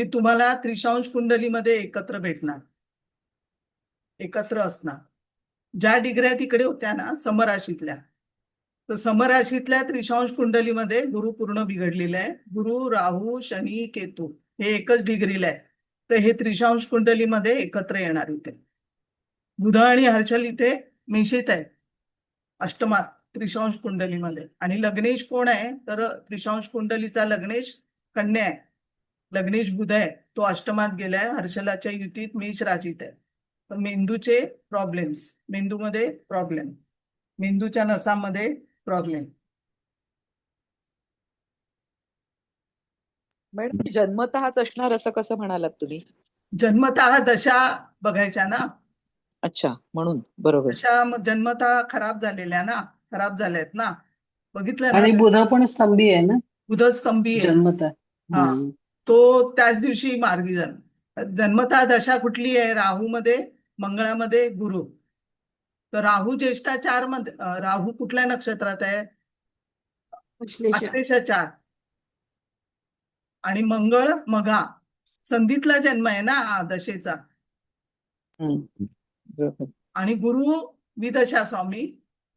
तुम्हाला त्रिशांश कुंडलीमध्ये एकत्र भेटणार, एकत्र असणार. ज्या डिग्र्या तिकडे होत्या ना समराशीतल्या, तर समराशीतल्या त्रिशांश कुंडलीमध्ये गुरु पूर्ण बिघडलेला आहे. गुरु, राहू, शनी, केतू हे एकच डिग्रीला आहे. तर हे त्रिशांश कुंडलीमध्ये एकत्र येणार. इथे बुध आणि हर्षल इथे मेषेत आहे, अष्टमात त्रिशांश कुंडलीमध्ये. आणि लग्नेश कोण आहे, तर त्रिशांश कुंडलीचा लग्नेश कन्या आहे. लग्नेश बुध आहे, तो अष्टमात गेलाय, हर्षलाच्या युतीत मेष राशीत आहे. तर मेंदूचे प्रॉब्लेम्स, मेंदूमध्ये प्रॉब्लेम, मेंदूच्या नसामध्ये प्रॉब्लेम. मॅडम जन्मतःच असणार असं कसं म्हणालात तुम्ही? जन्मतः दशा बघायच्या ना. अच्छा, म्हणून बरोबर. दशा जन्मतः खराब झालेल्या ना, खराब झाल्यात ना, बघितलं आणि ना. बुध पण स्तंभी आहे ना बुध स्तंभी आहे, जन्मतः. हा, तो त्याच दिवशी मार्गी झाला. जन्मतः दशा कुठली आहे? राहू मध्ये, मंगळामध्ये, गुरु. तर राहू ज्येष्ठाचार मध्ये, राहू कुठल्या नक्षत्रात आहे? अश्लेषाचार. आणि मंगळ मघा, संधीतला जन्म आहे ना दशेचा. बरोबर. आणि गुरु विदशा स्वामी,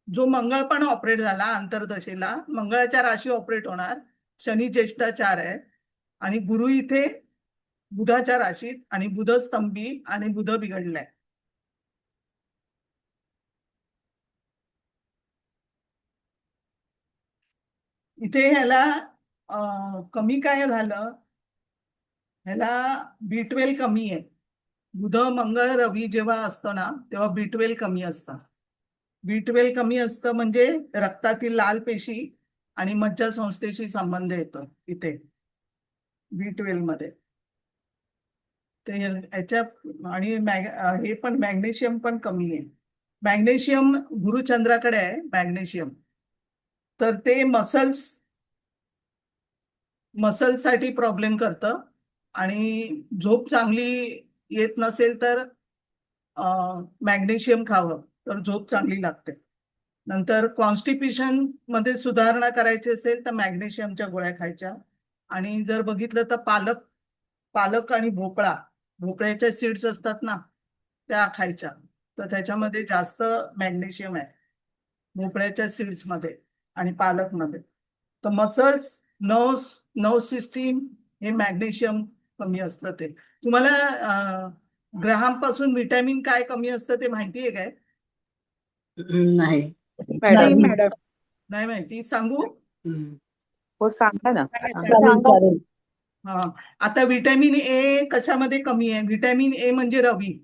जो मंगळ पण ऑपरेट झाला अंतरदशेला, मंगळाच्या राशी ऑपरेट होणार. शनी ज्येष्ठाचार आहे आणि गुरु इथे बुधाच्या राशीत, आणि बुध स्तंभी आणि बुध बिघडलाय. इथे ह्याला कमी काय झालं, ह्याला B12 कमी आहे. बुध, मंगळ, रवी जेव्हा असतं ना, तेव्हा B12 कमी असतं. B12 कमी असतं म्हणजे रक्तातील लाल पेशी आणि मज्जासंस्थेशी संबंध येतो इथे B12 मध्ये. ते याच्या, आणि हे पण मॅग्नेशियम पण कमी आहे. मॅग्नेशियम गुरुचंद्राकडे आहे मॅग्नेशियम. तर ते मसल्स मसलसाठी प्रॉब्लेम करतं आणि झोप चांगली येत नसेल तर मॅग्नेशियम खावं तर झोप चांगली लागते. नंतर कॉन्स्टिपेशन मध्ये सुधारणा करायची असेल तर मॅग्नेशियमच्या गोळ्या खायच्या. आणि जर बघितलं तर पालक पालक आणि भोपळ्याच्या सीड्स असतात ना, त्या खायच्या. तर त्याच्यामध्ये जास्त मॅग्नेशियम आहे भोपळ्याच्या सीड्स मध्ये आणि पालकमध्ये. तर मसल्स, नर्व सिस्टीम हे मॅग्नेशियम कमी असतं. ते तुम्हाला ग्रहांपासून विटॅमिन काय कमी असतं ते माहिती आहे काय? नाही. नाही मॅडम मॅडम. नाही माहिती, सांगू? हम्म. हो सांगा ना. चालेल चालेल. हा, आता विटॅमिन ए कशामध्ये कमी आहे? विटॅमिन ए म्हणजे रवी.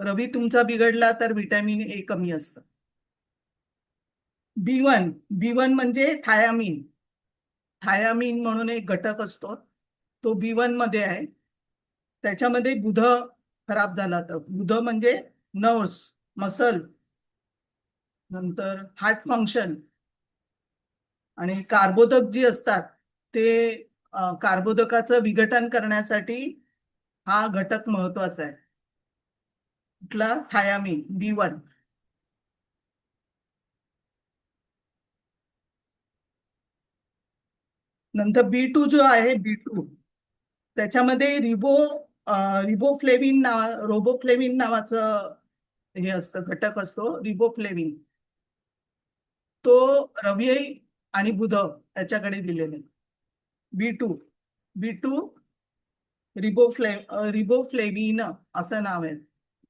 रवी तुमचा बिघडला तर विटॅमिन ए कमी असतं. बी वन म्हणजे थायामीन. थायामीन म्हणून एक घटक असतो, तो B1 मध्ये आहे. त्याच्यामध्ये बुध खराब झाला तर बुध म्हणजे नर्व्स, मसल, नंतर हार्ट फंक्शन आणि कार्बोदक जी असतात ते कार्बोदकाचं विघटन करण्यासाठी हा घटक महत्वाचा आहे. कुठला? Thiamine, B1. नंतर B2 जो आहे, B2 त्याच्यामध्ये रोबोफ्लेविन नावाचं हे असतं, घटक असतो रिबोफ्लेविन. तो रवी आणि बुध याच्याकडे दिलेले. बी टू रिबोफ्लेविन असं नाव आहे,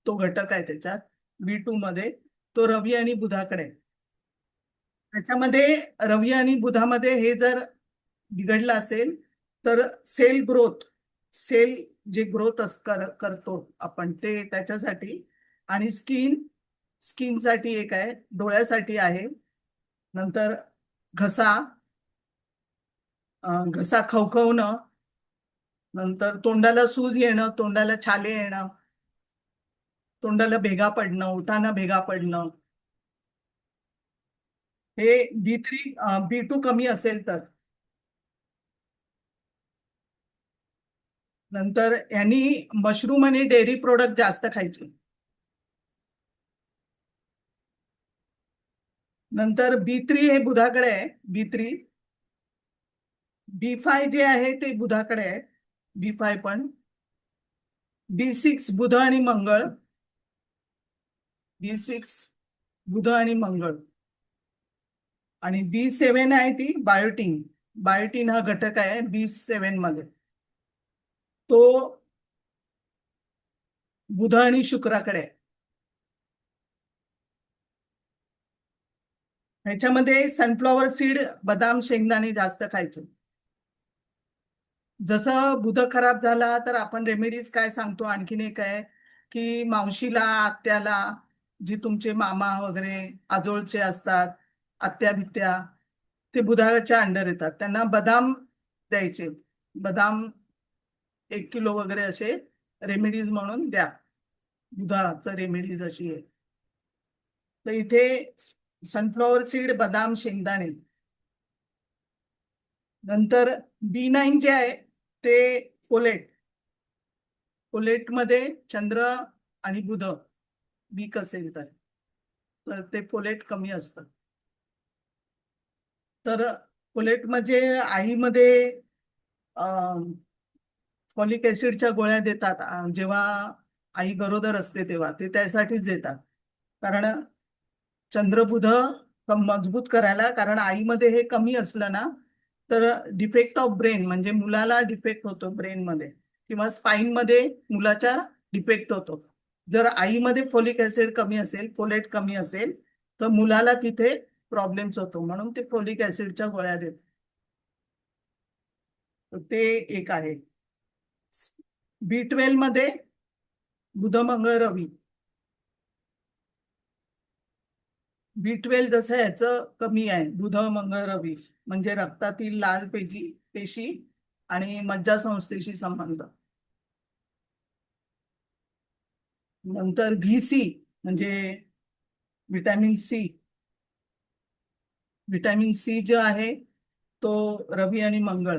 तो घटक आहे त्याच्यात B2 मध्ये. तो रवी आणि बुधाकडे. त्याच्यामध्ये रवी आणि बुधामध्ये हे जर बिघडलं असेल तर सेल जे ग्रोथ करतो आपण ते त्याच्यासाठी. आणि स्किनसाठी एक आहे, डोळ्यासाठी आहे. नंतर घसा खवखवणं, नंतर तोंडाला सूज येणं, तोंडाला छाले येणं, तोंडाला भेगा पडणं, ओठांना भेगा पडणं, हे B2 कमी असेल तर. नंतर यांनी मशरूम आणि डेअरी प्रोडक्ट जास्त खायचे. नंतर B3 हे बुधाकडे आहे. B5 जे आहे ते बुधाकडे आहे. B5 पण. B6 बुध आणि मंगळ. B6 बुध आणि मंगळ. आणि B7 आहे ती बायोटीन हा घटक आहे B7 मध्ये. तो बुध आणि शुक्राकडे आहे. ह्याच्यामध्ये सनफ्लॉवर सीड, बदाम, शेंगदाणे जास्त खायचे. जसं बुध खराब झाला तर आपण रेमेडीज काय सांगतो, आणखीन एक आहे की मावशीला, आत्याला, जी तुमचे मामा वगैरे आजोळचे असतात, आत्या भित्या, ते बुधाच्या अंडर येतात, त्यांना बदाम द्यायचे. बदाम 1 किलो वगैरे असे रेमेडीज म्हणून द्या. दुधाचं रेमेडीज अशी आहे. तर इथे सनफ्लॉवर सीड, बदाम, शेंगदाणे. नंतर B9 जे आहे ते फोलेट मध्ये चंद्र आणि बुध वीक असेल तर ते फोलेट कमी असतं. तर फोलेट म्हणजे आईमध्ये फॉलिक ऍसिडच्या गोळ्या देतात जेव्हा आई गरोदर असते तेव्हा, ते त्यासाठीच देतात. कारण चंद्रबुध मजबूत करायला, कारण आईमध्ये हे कमी असलं ना तर डिफेक्ट ऑफ ब्रेन, म्हणजे मुलाला डिफेक्ट होतो ब्रेन मध्ये, किंवा स्पाइन मध्ये मुलाच्या डिफेक्ट होतो. जर आईमध्ये फोलिक ऍसिड कमी असेल, फोलेट कमी असेल, तर मुलाला तिथे प्रॉब्लेम्स होतो. म्हणून ते फोलिक ऍसिडच्या गोळ्या देतात. ते एक आहे. B12 मध्ये बुध, मंगळ, रवी. B12 जसं ह्याचं कमी आहे, बुध, मंगळ, रवी, म्हणजे रक्तातील लाल पेशी आणि मज्जासंस्थेशी संबंध. नंतर VC म्हणजे विटॅमिन सी जो आहे तो रवी आणि मंगळ.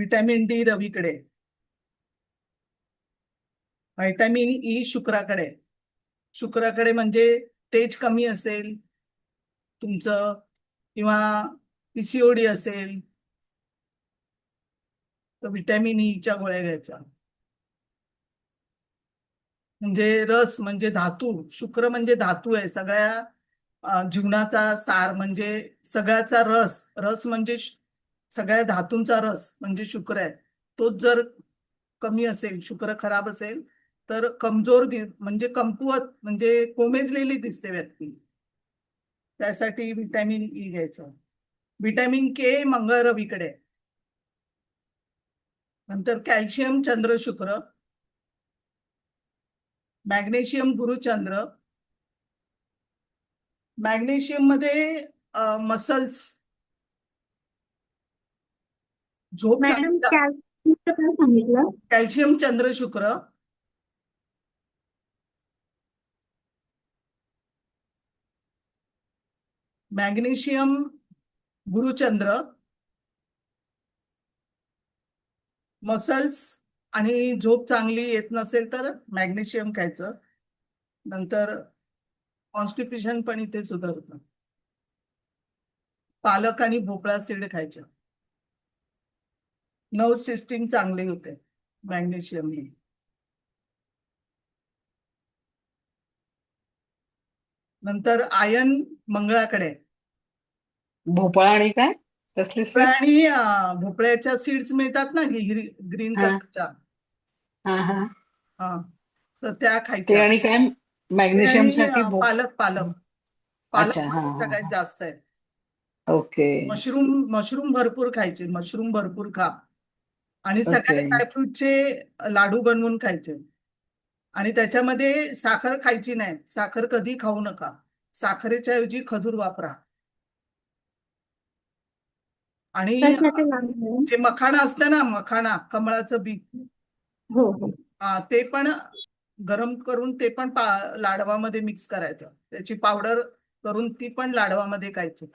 व्हिटॅमिन डी रवीकडे, व्हिटॅमिन ई शुक्राकडे. शुक्राकडे म्हणजे तेज कमी असेल तुमचं किंवा पीसीओडी असेल तर व्हिटॅमिन ईच्या गोळ्या घ्यायच्या. म्हणजे रस म्हणजे धातू, शुक्र म्हणजे धातू आहे, सगळ्या जीवनाचा सार म्हणजे सगळ्याचा रस. रस म्हणजे सगळ्या धातूंचा रस म्हणजे शुक्र आहे. तोच जर कमी असेल, शुक्र खराब असेल तर कमजोर म्हणजे कमकुवत म्हणजे कोमेजलेली दिसते व्यक्ती. त्यासाठी व्हिटॅमिन ई घ्यायचं. व्हिटॅमिन के मंगळ रवीकडे. नंतर कॅल्शियम चंद्र शुक्र, मॅग्नेशियम गुरु चंद्र. मॅग्नेशियम मध्ये मसल्स, झोप मॅडम चांगली. कॅल्शियमचं काय सांगितलं? कॅल्शियम चंद्र शुक्र, मॅग्नेशियम गुरुचंद्र, मसल्स आणि झोप चांगली येत नसेल तर मॅग्नेशियम खायचं. नंतर कॉन्स्टिपेशन पण इथे सुधारतं. पालक आणि भोपळा सीड खायचं. नर्व्ह सिस्टीम चांगली होते मॅग्नेशियमने. नंतर आयन मंगळाकडे. भोपळा आणि काय कसले सीड्स? आणि भोपळ्याच्या सीड्स मिळतात ना ग्रीन हा. कलरच्या, हा हा. हा, तर त्या ते खायच्या. आणि काय ते मॅग्नेशियम आणि साठी पालक पालक अच्छा, हा पालक सगळ्यात हा. जास्त आहे. ओके मशरूम भरपूर खायचे, मशरूम भरपूर खा. आणि ओके. सगळ्या ड्रायफ्रूटचे लाडू बनवून खायचे. आणि त्याच्यामध्ये साखर खायची नाही. साखर कधी खाऊ नका. साखरेच्या ऐवजी खजूर वापरा. आणि कशाचे लाडू मॅडम? जे मखाणा असतं ना, मखाणा कमळाचं बी, हो हो. ते पण गरम करून ते पण लाडवामध्ये मिक्स करायचं. त्याची पावडर करून ती पण लाडवामध्ये खायची.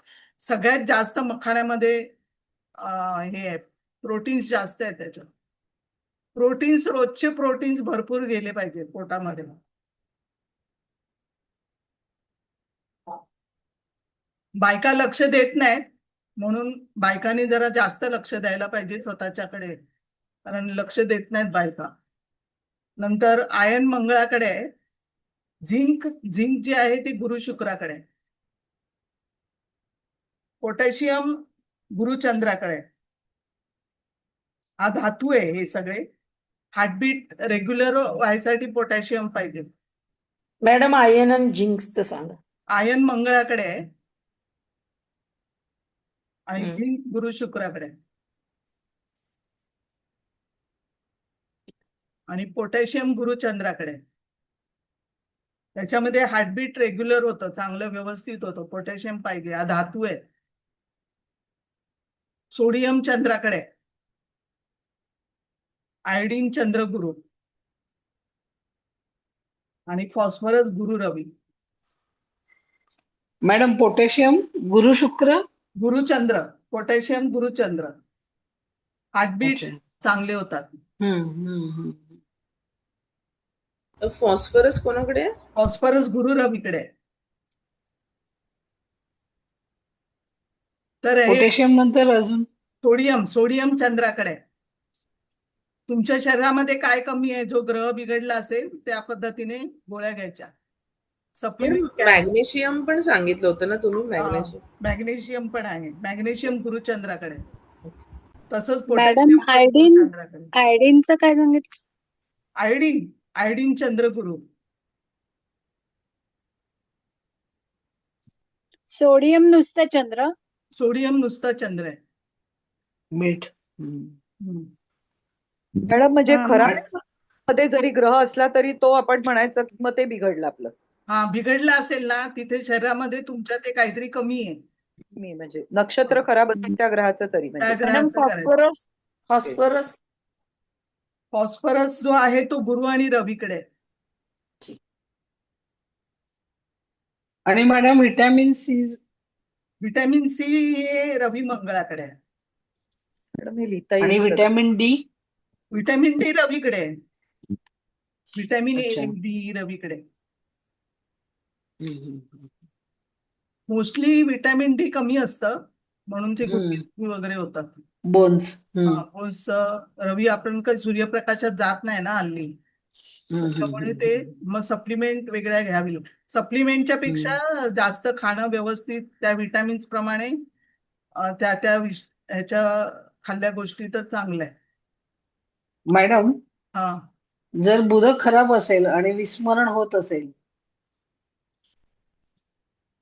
सगळ्यात जास्त मखाण्यामध्ये हे आहे, प्रोटीन्स जास्त आहे त्याच्यात. प्रोटीन्स, रोजचे प्रोटीन्स भरपूर गेले पाहिजे पोटामध्ये. बायका लक्ष देत नाहीत, म्हणून बायकांनी जरा जास्त लक्ष द्यायला पाहिजे स्वतःच्याकडे, कारण लक्ष देत नाहीत बायका. नंतर आयन मंगळाकडे आहे. झिंक जी आहे ती गुरु शुक्राकडे. पोटॅशियम गुरुचंद्राकडे. हा धातू आहे. हे सगळे हार्टबीट रेग्युलर व्हायसाठी पोटॅशियम पाहिजे. मॅडम आयन आणि झिंकचं सांगा. आयन मंगळाकडे आहे आणि हम्म. झिंक गुरु शुक्राकडे. आणि पोटॅशियम गुरुचंद्राकडे. त्याच्यामध्ये हार्टबीट रेग्युलर होतं, चांगलं व्यवस्थित होतं. पोटॅशियम पाहिजे, हा धातू आहे. सोडियम चंद्राकडे. आयोडीन चंद्रगुरु आणि फॉस्फरस गुरु रवी. मॅडम पोटॅशियम गुरु शुक्र. गुरुचंद्र, पोटॅशियम गुरुचंद्र. हार्टबीट अच्छा. चांगले होतात. हम्म. फॉस्फरस कोणाकडे आहे? फॉस्फरस गुरु रवीकडे. तर हे पोटॅशियम नंतर अजून सोडियम चंद्राकडे. तुमच्या शरीरामध्ये काय कमी आहे, जो ग्रह बिघडला असेल त्या पद्धतीने गोळ्या घ्यायच्या. सप्लिमेंट मॅग्नेशियम पण सांगितलं होतं ना तुम्ही? मॅग्नेशियम मॅग्नेशियम पण आहे. मॅग्नेशियम गुरुचंद्राकडे. तसंच मॅडम पोटॅशियम गुरुचंद्राकडे. आयडीनचं काय सांगितलं? आयोडीन चंद्रगुरु. सोडियम नुसतं चंद्र. सोडियम नुसतं चंद्र आहे. मीठ. मॅडम म्हणजे हा, खराब मध्ये जरी ग्रह असला तरी तो आपण म्हणायचं की मग ते बिघडलं आपलं. बिघडला असेल ना, तिथे शरीरामध्ये तुमच्या ते काहीतरी कमी आहे. मी म्हणजे नक्षत्र खराब असेल त्या ग्रहाचं तरी त्या म्हणजे. मॅडम ग्रहाचं करायचं. फॉस्फरस जो आहे तो गुरु आणि रवीकडे आहे. आणि madam vitamin C. Vitamin C हे रवी मंगळाकडे आहे. मॅडम हे लिहिता आणि येईल सगळं. Vitamin D? व्हिटॅमिन डी रवीकडे आहे. व्हिटॅमिन ए अच्छा. डी रवीकडे. हम्म. मोस्टली व्हिटॅमिन डी कमी असतं म्हणून ते हम्म. गुडघे वगैरे होतात. बोन्स. बोन्स रवी आपण काही सूर्यप्रकाशात जात नाही ना हल्ली, त्यामुळे ते मग सप्लिमेंट वेगळ्या घ्यावी. सप्लिमेंटच्या पेक्षा जास्त खाणं व्यवस्थित त्या विटॅमिन्स प्रमाणे त्या त्या ह्याच्या खाल्ल्या गोष्टी तर चांगल्या आहे. मॅडम, हा जर बुध खराब असेल आणि विस्मरण होत असेल,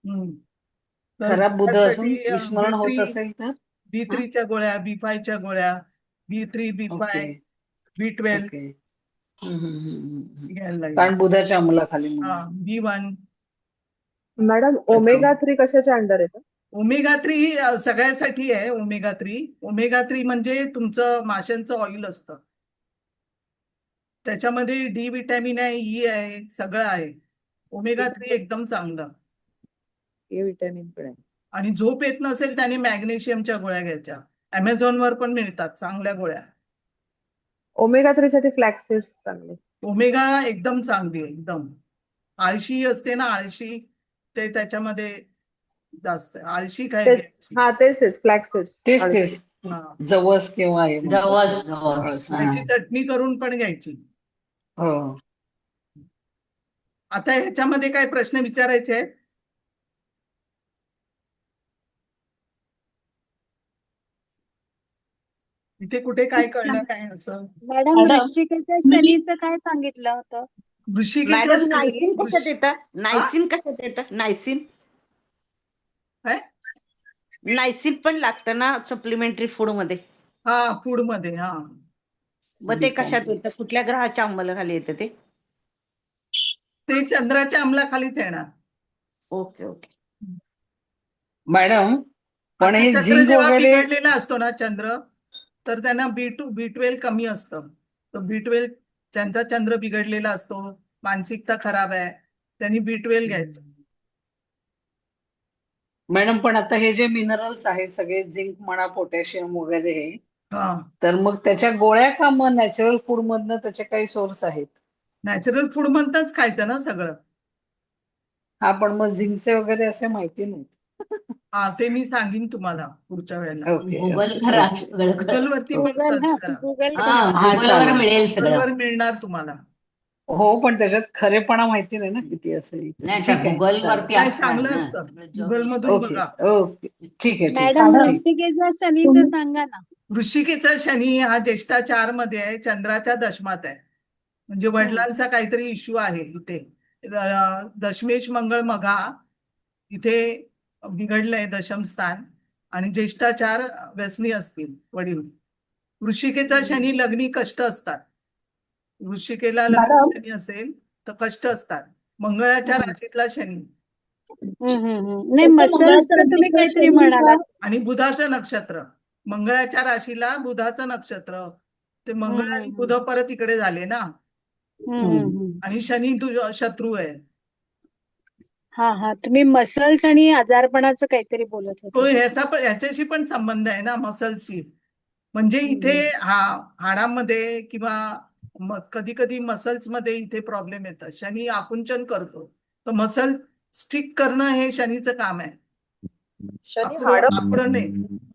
हम्म. तर खराब बुध असून त्यासाठी विस्मरण होत असेल तर? B3च्या गोळ्या, B5च्या गोळ्या, B3, B5, okay. B12 okay. घ्यायला लागेल. कारण बुधाच्या अंमलाखाली हा म्हणून. B1. मॅडम ओमेगा 3 कशाच्या अंडर येतं? ओमेगा 3 सगळ्यासाठी आहे. ओमेगा 3 म्हणजे तुमचं माशांचं ऑइल असतं, त्याच्यामध्ये डी विटॅमिन आहे, ई आहे, सगळं आहे. ओमेगा 3 एकदम चांगलं. ए व्हिटॅमिन पण आहे. आणि झोप येत नसेल त्याने मॅग्नेशियमच्या गोळ्या घ्यायच्या. अमेझॉनवर पण मिळतात चांगल्या गोळ्या. ओमेगा 3 साठी फ्लॅक्स सीड्स चांगले. ओमेगा एकदम चांगली आहे, एकदम. आळशी असते ना, आळशी, ते त्याच्यामध्ये जास्त आहे. आळशी काय घ्यायची. हा तेच फ्लॅक्स सीड्स. तेच हा. जवस किंवा हे म्हणतात. जवस जवस हा. त्याची चटणी करून पण घ्यायची. हो. आता ह्याच्यामध्ये काय प्रश्न विचारायचे आहेत? इथे कुठे काय कळलं काय असं? मॅडम मॅडम, वृश्चिकेच्या शनीचं काय सांगितलं होतं? ऋषिकेच्या मॅडम शनी- नायसिन कशात येतं? नायसिन कशात येतं? नायसिन काय? नायसिन पण लागतं ना सप्लिमेंटरी फूड मध्ये? हा, फूड मध्ये. हा, मग ते कशात येतं? कुठल्या ग्रहाच्या अंमलाखाली येतं ते? ते चंद्राच्या अंमलाखालीच येणार. Okay okay. मॅडम, पण आता हे चंद्र झिंक जेव्हा वगैरे बिघडलेला असतो ना चंद्र, तर त्यांना B12 कमी असतं. तर B12 ज्यांचा चंद्र बिघडलेला असतो, मानसिकता खराब आहे, त्यांनी B12 घ्यायचं. मॅडम, पण आता हे जे मिनरल्स आहेत सगळे, झिंक म्हणा, पोटॅशियम वगैरे हे, हा, तर मग त्याच्या गोळ्या का मग नॅचरल फूड मधनं त्याचे काही सोर्स आहेत? नॅचरल फूड म्हणताच खायचं ना सगळं. हा, पण मग झिंकचे वगैरे असे माहिती नाहीत. हा, ते मी सांगीन तुम्हाला पुढच्या वेळेला. ओके. गुगल करा ओके. सगळं करा. गुगलवरती पण गुगल सर्च करा. गुगल हा, हा, गुगलवर चालेल. मिळेल सगळं. गुगलवर मिळणार तुम्हाला. हो, पण त्याच्यात खरेपणा माहिती नाही ना किती असेल. नाही ठीक का, आहे, गुगल चालेल. वरती नाही, असणार चांगलं ना असतं. सगळं गुगल जग. मधून ओके. बघा. ओके, ठीक आहे. मॅडम मॅडम, वृश्चिकेच्या शनीचं सांगा ना. वृश्चिकेचा शनी हा ज्येष्ठा 4 मध्ये आहे, चंद्राच्या दशमात आहे. म्हणजे वडिलांचा काहीतरी इश्यू आहे इथे. दशमेश मंगळ मघा इथे बिघडलंय दशम स्थान, आणि ज्येष्ठाचार व्यसनी असतील वडील. वृश्चिकेचा शनी लग्नी कष्ट असतात. वृश्चिकेला मॅडम. लग्नी असेल तर कष्ट असतात. मंगळाच्या राशीतला शनी नाही, मसल्सचं तुम्ही काहीतरी म्हणालात. आणि बुधाचं नक्षत्र. मंगळाच्या राशीला बुधाचं नक्षत्र. ते मंगळ आणि बुध परत इकडे झाले ना. आणि शनी शत्रू आहे. हा, तुम्ही मसल्स आणि आजारपणाचं काहीतरी बोलत तो होते. ह्याच्याशी पण संबंध आहे ना, मसल्सशी. म्हणजे इथे हाडामध्ये किंवा कधी कधी मसल्स मध्ये इथे प्रॉब्लेम येतात. शनी आकुंचन करतो, तर मसल स्टिक करणं हे शनीचं काम आहे.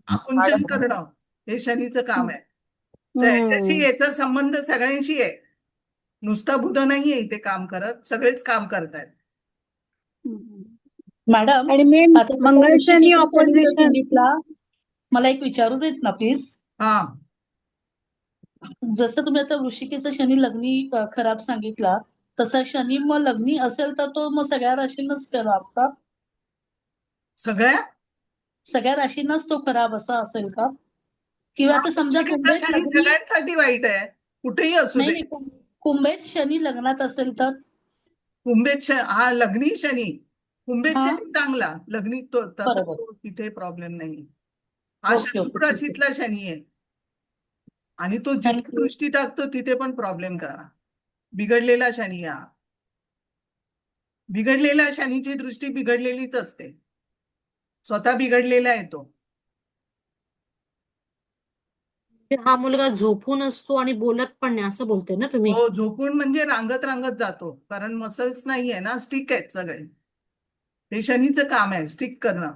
आकुंचन करणं हे शनीचं काम आहे. तर ह्याच्याशी याचा संबंध सगळ्यांशी आहे. नुसता बुध नाहीये इथे काम करत, सगळेच काम करतायत. मॅडम, आणि मी आता मंगळ शनी ऋषिकेच्या शनीचं ऑपोजिशन. सांगितलं. मला एक विचारू देत ना प्लीज. हा, जसं तुम्ही आता वृश्चिकेचा शनी लग्नी खराब सांगितला, तसा शनी मग लग्नी असेल तर तो मग सगळ्या राशींनाच खराब का? सगळ्या राशींनाच तो खराब असा असेल का? किंवा आता समजा वृश्चिकेचा कुंभेत शनी लग्नी, सगळ्यांसाठी वाईट आहे, कुठेही असू नाही दे. नाही, कुंभेत शनी लग्नात असेल तर? कुंभेत हा लग्नी शनी. कुंभेत हा. शनी चांगला, लग्नी तो तसा बरोबर. तो तिथे प्रॉब्लेम नाही. हा ओके, शत्रू ओके, ठीक आहे. राशीतला शनी आहे, आणि तो जिथे थँक्यू. दृष्टी टाकतो तिथे पण प्रॉब्लेम करा. बिघडलेला शनी हा. बिघडलेल्या शनीची दृष्टी बिघडलेलीच असते, स्वतः बिघडलेला आहे तो. हा मुलगा झोपून असतो आणि बोलत पण नाही असं बोलते ना तुम्ही? हो, झोपून म्हणजे रांगत रांगत जातो, कारण मसल्स नाहीये ना, स्टिक आहेत सगळे. हे शनीचं काम आहे, स्टिक करणं.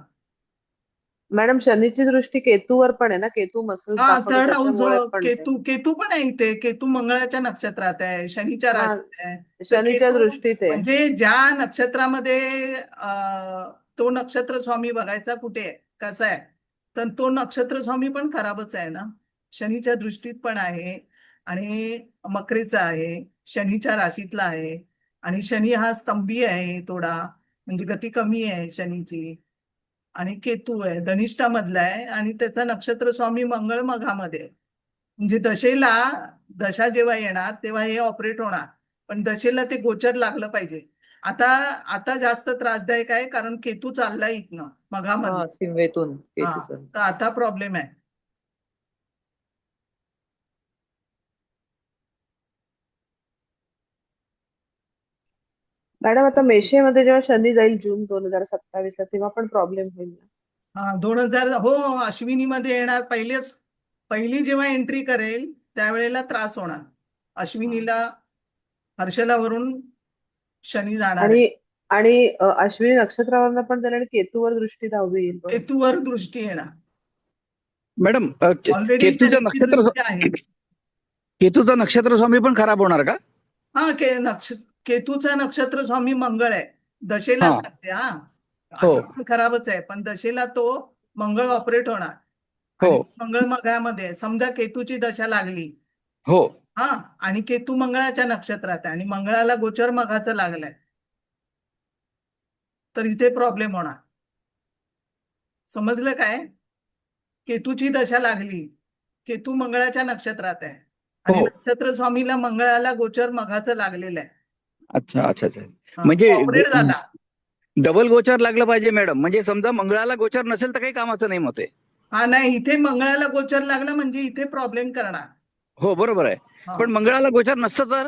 मॅडम शनीची दृष्टी केतूवर पण आहे ना, केतू मसल्स हा, दाखवतो थर्ड हाऊस त्याच्यामुळे पण ते. केतू पण आहे इथे. केतू मंगळाच्या नक्षत्रात आहे, शनीच्या हा, राशीत आहे. तर शनीच्या केतू दृष्टीत आहे. म्हणजे ज्या नक्षत्रामध्ये तो नक्षत्र स्वामी बघायचा कुठे आहे, कसा आहे, तर तो नक्षत्र स्वामी पण खराबच आहे ना. शनीच्या दृष्टीत पण आहे आणि मकरेचा आहे, शनीच्या राशीतला आहे. आणि शनी हा स्तंभी आहे थोडा, म्हणजे गती कमी आहे शनीची. आणि केतू आहे धनिष्ठामधला आहे आणि त्याचा नक्षत्र स्वामी मंगळ मघामध्ये आहे. म्हणजे दशा जेव्हा येणार तेव्हा हे ऑपरेट होणार, पण दशेला ते गोचर लागलं पाहिजे. आता आता जास्त त्रासदायक आहे, कारण केतू चाललाय इथनं मघामध्ये. हा, सिंवेतून हा, केतूचं. तर आता प्रॉब्लेम आहे. मॅडम आता मेषेमध्ये जेव्हा शनी जाईल जून 2027 ला, तेव्हा पण प्रॉब्लेम होईल ना? हा, 2000 हो, अश्विनीमध्ये येणार. पहिली जेव्हा एंट्री करेल त्यावेळेला त्रास होणार. अश्विनीला हर्षलावरून शनी जाणार आहे. आणि आणि अश्विनी नक्षत्रावरनं पण त्याला आणि केतूवर दृष्टी 10वी येईल बरोबर? केतूवर दृष्टी येणार. मॅडम ऑलरेडी केतूचा शनीची नक्षत्र दृष्टी आहे. केतूचा नक्षत्र स्वामी पण खराब होणार का? हा, केतूचा नक्षत्र स्वामी मंगळ आहे. दशेला हा. सांगते. हा, हो. असं पण खराबच आहे, पण दशेला तो मंगळ ऑपरेट होणार. हो. आणि मंगळ मघामध्ये आहे. समजा केतूची दशा लागली, हो. हा, आणि केतू मंगळाच्या नक्षत्रात आहे आणि मंगळाला गोचर मघाचं लागलंय, तर इथे प्रॉब्लेम होणार. समजलं काय? केतूची दशा लागली, केतू मंगळाच्या नक्षत्रात आहे आणि हो. नक्षत्र स्वामीला मंगळाला गोचर मघाचं लागलेलं आहे. अच्छा अच्छा अच्छा. म्हणजे ऑपरेट झाला. डबल गोचर लागलं पाहिजे मॅडम. म्हणजे समजा मंगळाला गोचर नसेल तर काही कामाचं नाही मग ते. हा, नाही, इथे मंगळाला गोचर लागला म्हणजे इथे प्रॉब्लेम करणार. हो, बरोबर आहे. हा. पण मंगळाला गोचर नसतं तर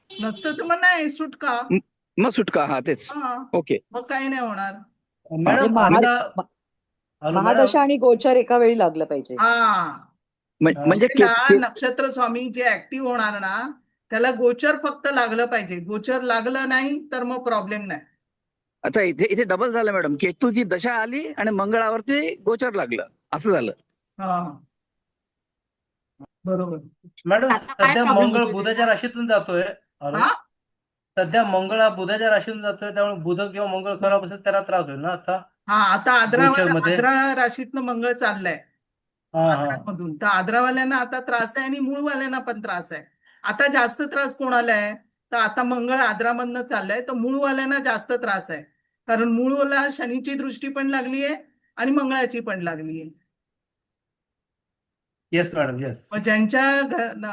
नसतं तर मग नाही, सुटका. मग सुटका. हा, तेच. हा, ओके. मग काही नाही होणार. म्हणजे मॅडम आता महादशा आणि गोचर एका वेळी लागलं पाहिजे. हा, म्हणजे नक्षत्र स्वामी जे ऍक्टिव्ह होणार ना, त्याला गोचर फक्त लागलं पाहिजे. गोचर लागलं नाही तर मग प्रॉब्लेम नाही. आता इथे डबल झालं मॅडम. केतूची दशा आली आणि मंगळावरती गोचर लागलं, असं झालं. हा, बरोबर. मॅडम आता काय सध्या problem मंगळ होतोय बुधाच्या राशीतून जातोय. हा, सध्या मंगळ हा बुधाच्या राशीतून जातोय, त्यामुळे बुध किंवा मंगळ खराब असेल त्याला त्रास होईल ना आता. हा, आता गोचरमध्ये? आद्रा राशीतनं मंगळ चाललंय हा हा. आद्रामधून. तर आद्रावाल्यांना आता त्रास आहे आणि मूळवाल्यांना पण त्रास आहे. आता जास्त त्रास कोणाला आहे, तर आता मंगळ आद्रामधनं चाललंय, तर मूळवाल्यांना जास्त त्रास आहे, कारण मूळला शनीची दृष्टी पण लागली आहे आणि मंगळाची पण लागली आहे. Yes madam, yes. मग ज्यांच्या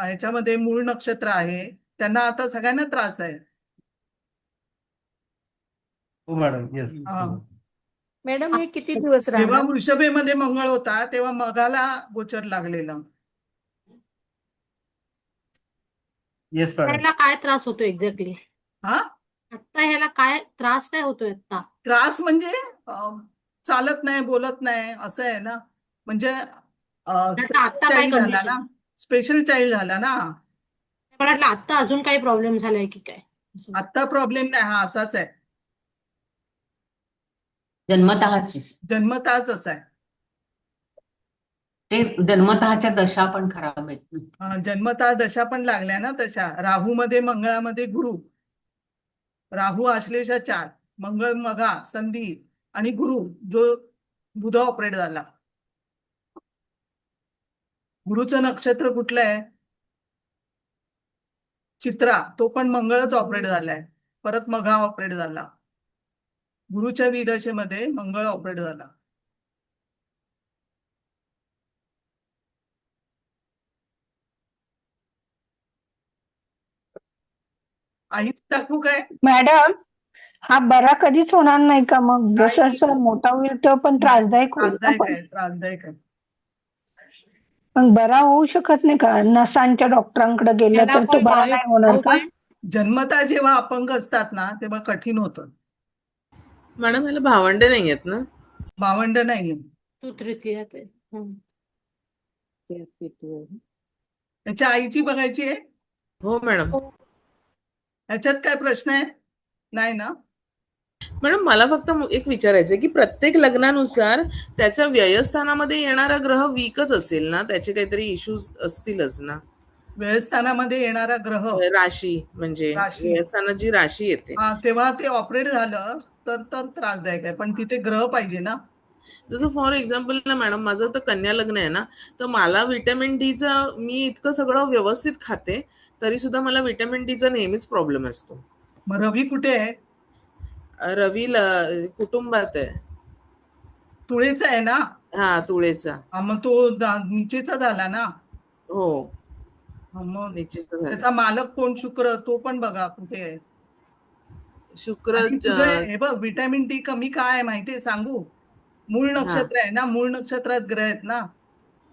ह्याच्यामध्ये मूळ नक्षत्र आहे त्यांना आता सगळ्यांना त्रास आहे. हो मॅडम, येस. हा. मॅडम हे किती दिवस जेव्हा राहणार? वृषभेमध्ये मंगळ होता तेव्हा मघाला गोचर लागलेलं. Yes madam. ह्याला काय त्रास होतो एक्झॅक्टली? हा, आता ह्याला काय त्रास काय होतोय आता? त्रास म्हणजे चालत नाही, बोलत नाही, असं आहे ना. म्हणजे आता काय झाला condition? ना, स्पेशल चाइल्ड झाला ना. मला वाटलं आता अजून काही प्रॉब्लेम झालाय की काय असं. आता प्रॉब्लेम नाही, हा असाच आहे, जन्मताच असा आहे. ते जन्मतःच्या दशा पण खराब आहेत ना. जन्मतः दशा पण लागल्या ना तशा. राहूमध्ये मंगळामध्ये गुरु, राहू आश्लेषा 4, मंगळ मघा संधी आणि गुरु जो बुध ऑपरेट झाला. गुरुचं नक्षत्र कुठलं आहे? चित्रा, तो पण मंगळच ऑपरेट झालाय. परत मघा ऑपरेट झाला. गुरुच्या विदशेमध्ये मंगळ ऑपरेट झाला. आईच टाकू काय? मॅडम हा बरा कधीच होणार नाही का? मग जसं नाही. जसं मोठा होईल तो पण त्रासदायक होईल ना त्रासदायक पण. आहे, त्रासदायक आहे. पण बरा होऊ शकत नाही का? नसांच्या डॉक्टरांकडे गेलं त्याला तर तो पण बरा नाही होणार का? जन्मतः जेव्हा अपंग असतात ना तेव्हा कठीण होतं. मॅडम ह्याला भावंडे नाही आहेत ना? भावंड नाही. तू तृतीयात आहे. याच्या आईची बघायची आहे. हो मॅडम. ह्याच्यात काय प्रश्न आहे? नाही ना? मॅडम मला फक्त एक विचारायचं आहे की प्रत्येक लग्नानुसार त्याच्या व्ययस्थानामध्ये येणारा ग्रह वीकच असेल ना, त्याचे काहीतरी इश्यूज असतीलच ना. व्ययस्थानामध्ये येणारा ग्रह राशी म्हणजे राशी. व्ययस्थानात जी राशी येते हा, तेव्हा ते ऑपरेट झालं तर त्रासदायक आहे, पण तिथे ग्रह पाहिजे ना. जसं फॉर एक्झाम्पल ना मॅडम, माझं तर कन्या लग्न आहे ना, तर मला व्हिटॅमिन डीचा मी इतकं सगळं व्यवस्थित खाते तरी सुद्धा मला व्हिटॅमिन डीचा नेहमीच प्रॉब्लेम असतो. मग रवी कुठे आहे? रवी कुटुंबात आहे. तुळेचा आहे ना? हा, तुळेचा. हा, मग तो निचेचा झाला ना. हो, हा, मग निश्चित झालं. त्याचा मालक कोण? शुक्र. तो पण बघा कुठे आहे. शुक्र आणि तुझं हे बघ, व्हिटॅमिन डी कमी काय आहे माहितीये सांगू? मूळ नक्षत्र आहे ना, मूळ नक्षत्रात ग्रह आहेत ना.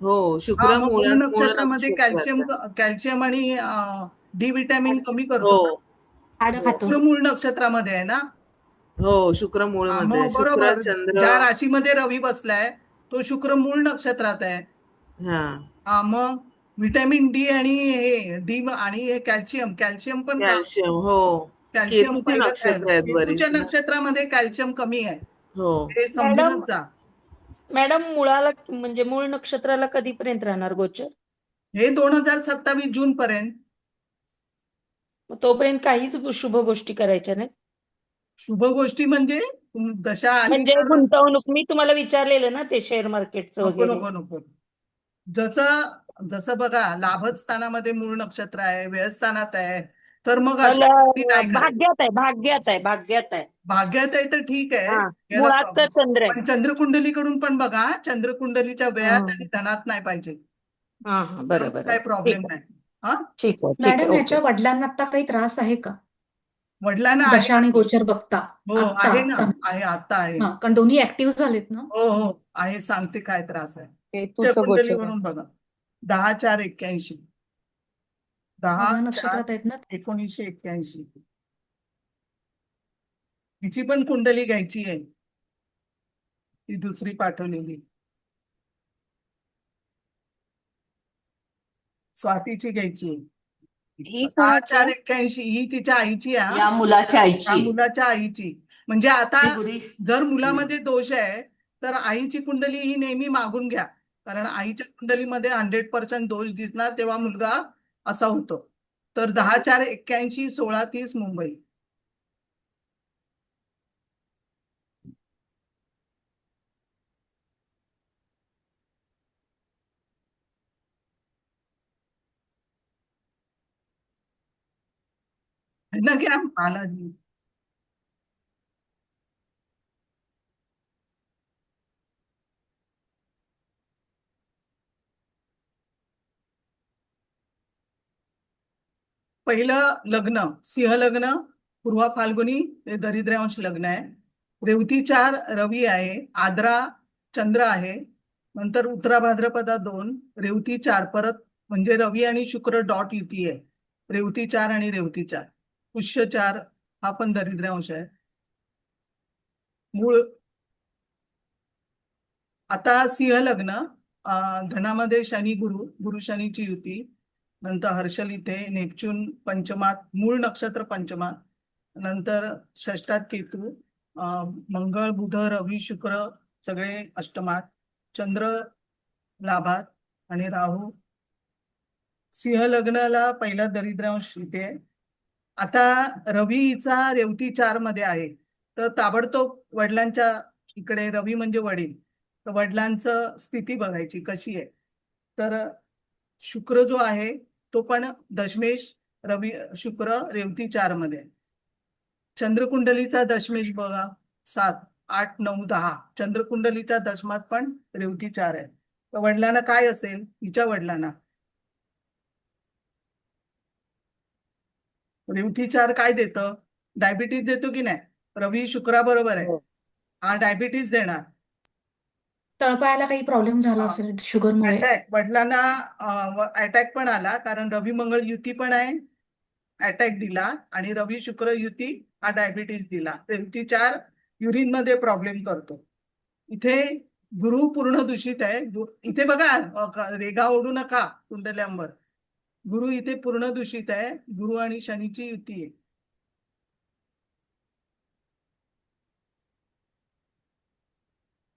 हो, हा, शुक्र मग मूळ नक्षत्रामध्ये नक्षत्रात. कॅल्शियम आणि डी विटॅमिन कमी हो करतो. हाड खातो. शुक्र मूळ नक्षत्रामध्ये आहे ना. हो, शुक्र मूळ हा, मध्ये मग शुक्र बरोबर. चंद्र. ज्या राशीमध्ये रवी बसलाय तो शुक्र मूळ नक्षत्रात आहे. हा, हा, मग व्हिटॅमिन डी आणि हे कॅल्शियम पण कॅल्शियम. हो, कॅल्शियम केतूचे पहिलं नक्षत्र आहेत केतूच्या बरीच ना. नक्षत्रामध्ये कॅल्शियम कमी आहे. हो, हे समजूनच जा. मॅडम मुळाला म्हणजे मूळ नक्षत्राला कधीपर्यंत राहणार गोचर? हे 2027 जून पर्यंत. मग तोपर्यंत काहीच शुभ गोष्टी करायच्या नाही. शुभ गोष्टी म्हणजे दशा आली म्हणजे तर गुंतवणूक मी तुम्हाला विचारलेलं ना ते शेअर मार्केटचं नको वगैरे. नको नको. जसं बघा, लाभच स्थानामध्ये मूळ नक्षत्र आहे, व्ययस्थानात आहे, तर मग अशा गोष्टी नाही करायच्या. भाग्यात आहे, भाग्यात आहे, भाग्यात आहे. भाग्यात आहे तर ठीक आहे, हा, याला मुळातचा problem. चंद्र आहे. पण चंद्रकुंडलीकडून पण बघा, चंद्रकुंडलीच्या व्ययात आणि धनात नाही पाहिजे. हा हा, बरोबर काय प्रॉब्लेम नाही. हा, ठीक आहे, ठीक मॅडम आहे, ह्याच्या ओके. वडिलांना आता काही त्रास आहे का? वडिलांना आहे. दशा आणि गोचर बघता हो, आत्ता आहे ना, आत्ता. आहे, आता आहे. हा, कारण दोन्ही ऍक्टिव्ह झालेत ना. हो हो, आहे. सांगते काय त्रास आहे. केतूचं गोचर आहे. कुंडलीवरून बघा. 10/4/81. 10 नक्षत्रात आहेत ना. 10/4/1981. हिची पण कुंडली घ्यायची आहे, ती दुसरी पाठवलेली. स्वातीची घ्यायची आहे. ही कोणाची आहे? 10/4/81 ही तिच्या आईची आहे. या मुलाच्या आईची. या मुलाच्या आईची. म्हणजे आता ती गुरी. जर मुलामध्ये दोष आहे तर आईची कुंडली ही नेहमी मागून घ्या, कारण आईच्या कुंडलीमध्ये 100% दोष दिसणार, तेव्हा मुलगा असा होतो. तर 10/4/81 16:30 मुंबई. ना घ्या बालाजी. पहिलं लग्न सिंह लग्न, पूर्वा फाल्गुनी हे दरिद्र्यांश लग्न आहे. रेवती 4 रवी आहे, आद्रा चंद्र आहे, नंतर उत्तरा भाद्रपदा 2, रेवती 4 परत म्हणजे रवी आणि शुक्र डॉट युती आहे. रेवती 4 आणि रेवती 4, पुष्य 4 हा पण दरिद्र्यांश आहे. मूळ आता सिंह लग्न, धनामध्ये शनी गुरु शनीची युती, नंतर हर्षल इथे, नेपच्यून पंचमात, मूळ नक्षत्र पंचमात, नंतर षष्टात केतू, मंगळ बुध रवी शुक्र सगळे अष्टमात, चंद्र लाभात आणि राहू. सिंह लग्नाला पहिला दरिद्रांश इथे आहे. आता रवी हिचा रेवती 4 मध्ये आहे, तर ताबडतोब वडिलांच्या इकडे, रवी म्हणजे वडील, तर वडिलांचं स्थिती बघायची कशी आहे. तर शुक्र जो आहे तो पण दशमेश रवी शुक्र रेवती 4 मध्ये. चंद्रकुंडलीचा दशमेश बघा 7, 8, 9, 10. चंद्रकुंडलीचा दशमात पण रेवती 4 आहे. तर वडिलांना काय असेल? हिच्या वडिलांना रेवती 4 काय देतं? डायबिटीज देतो की नाही? रवी शुक्रा बरोबर आहे, हा डायबिटीज देणार. तळपायाला काही प्रॉब्लेम झाला असेल शुगरमुळे. अटॅक, वडिलांना अटॅक पण आला, कारण रवी मंगळ युती पण आहे, अटॅक दिला, आणि रवी शुक्र युती हा डायबिटीज दिला. रेवती 4 युरिन मध्ये प्रॉब्लेम करतो. इथे गुरु पूर्ण दूषित आहे. इथे बघा रेगा ओढू नका कुंडल्यांवर. गुरु इथे पूर्ण दूषित आहे. गुरु आणि शनीची युती आहे.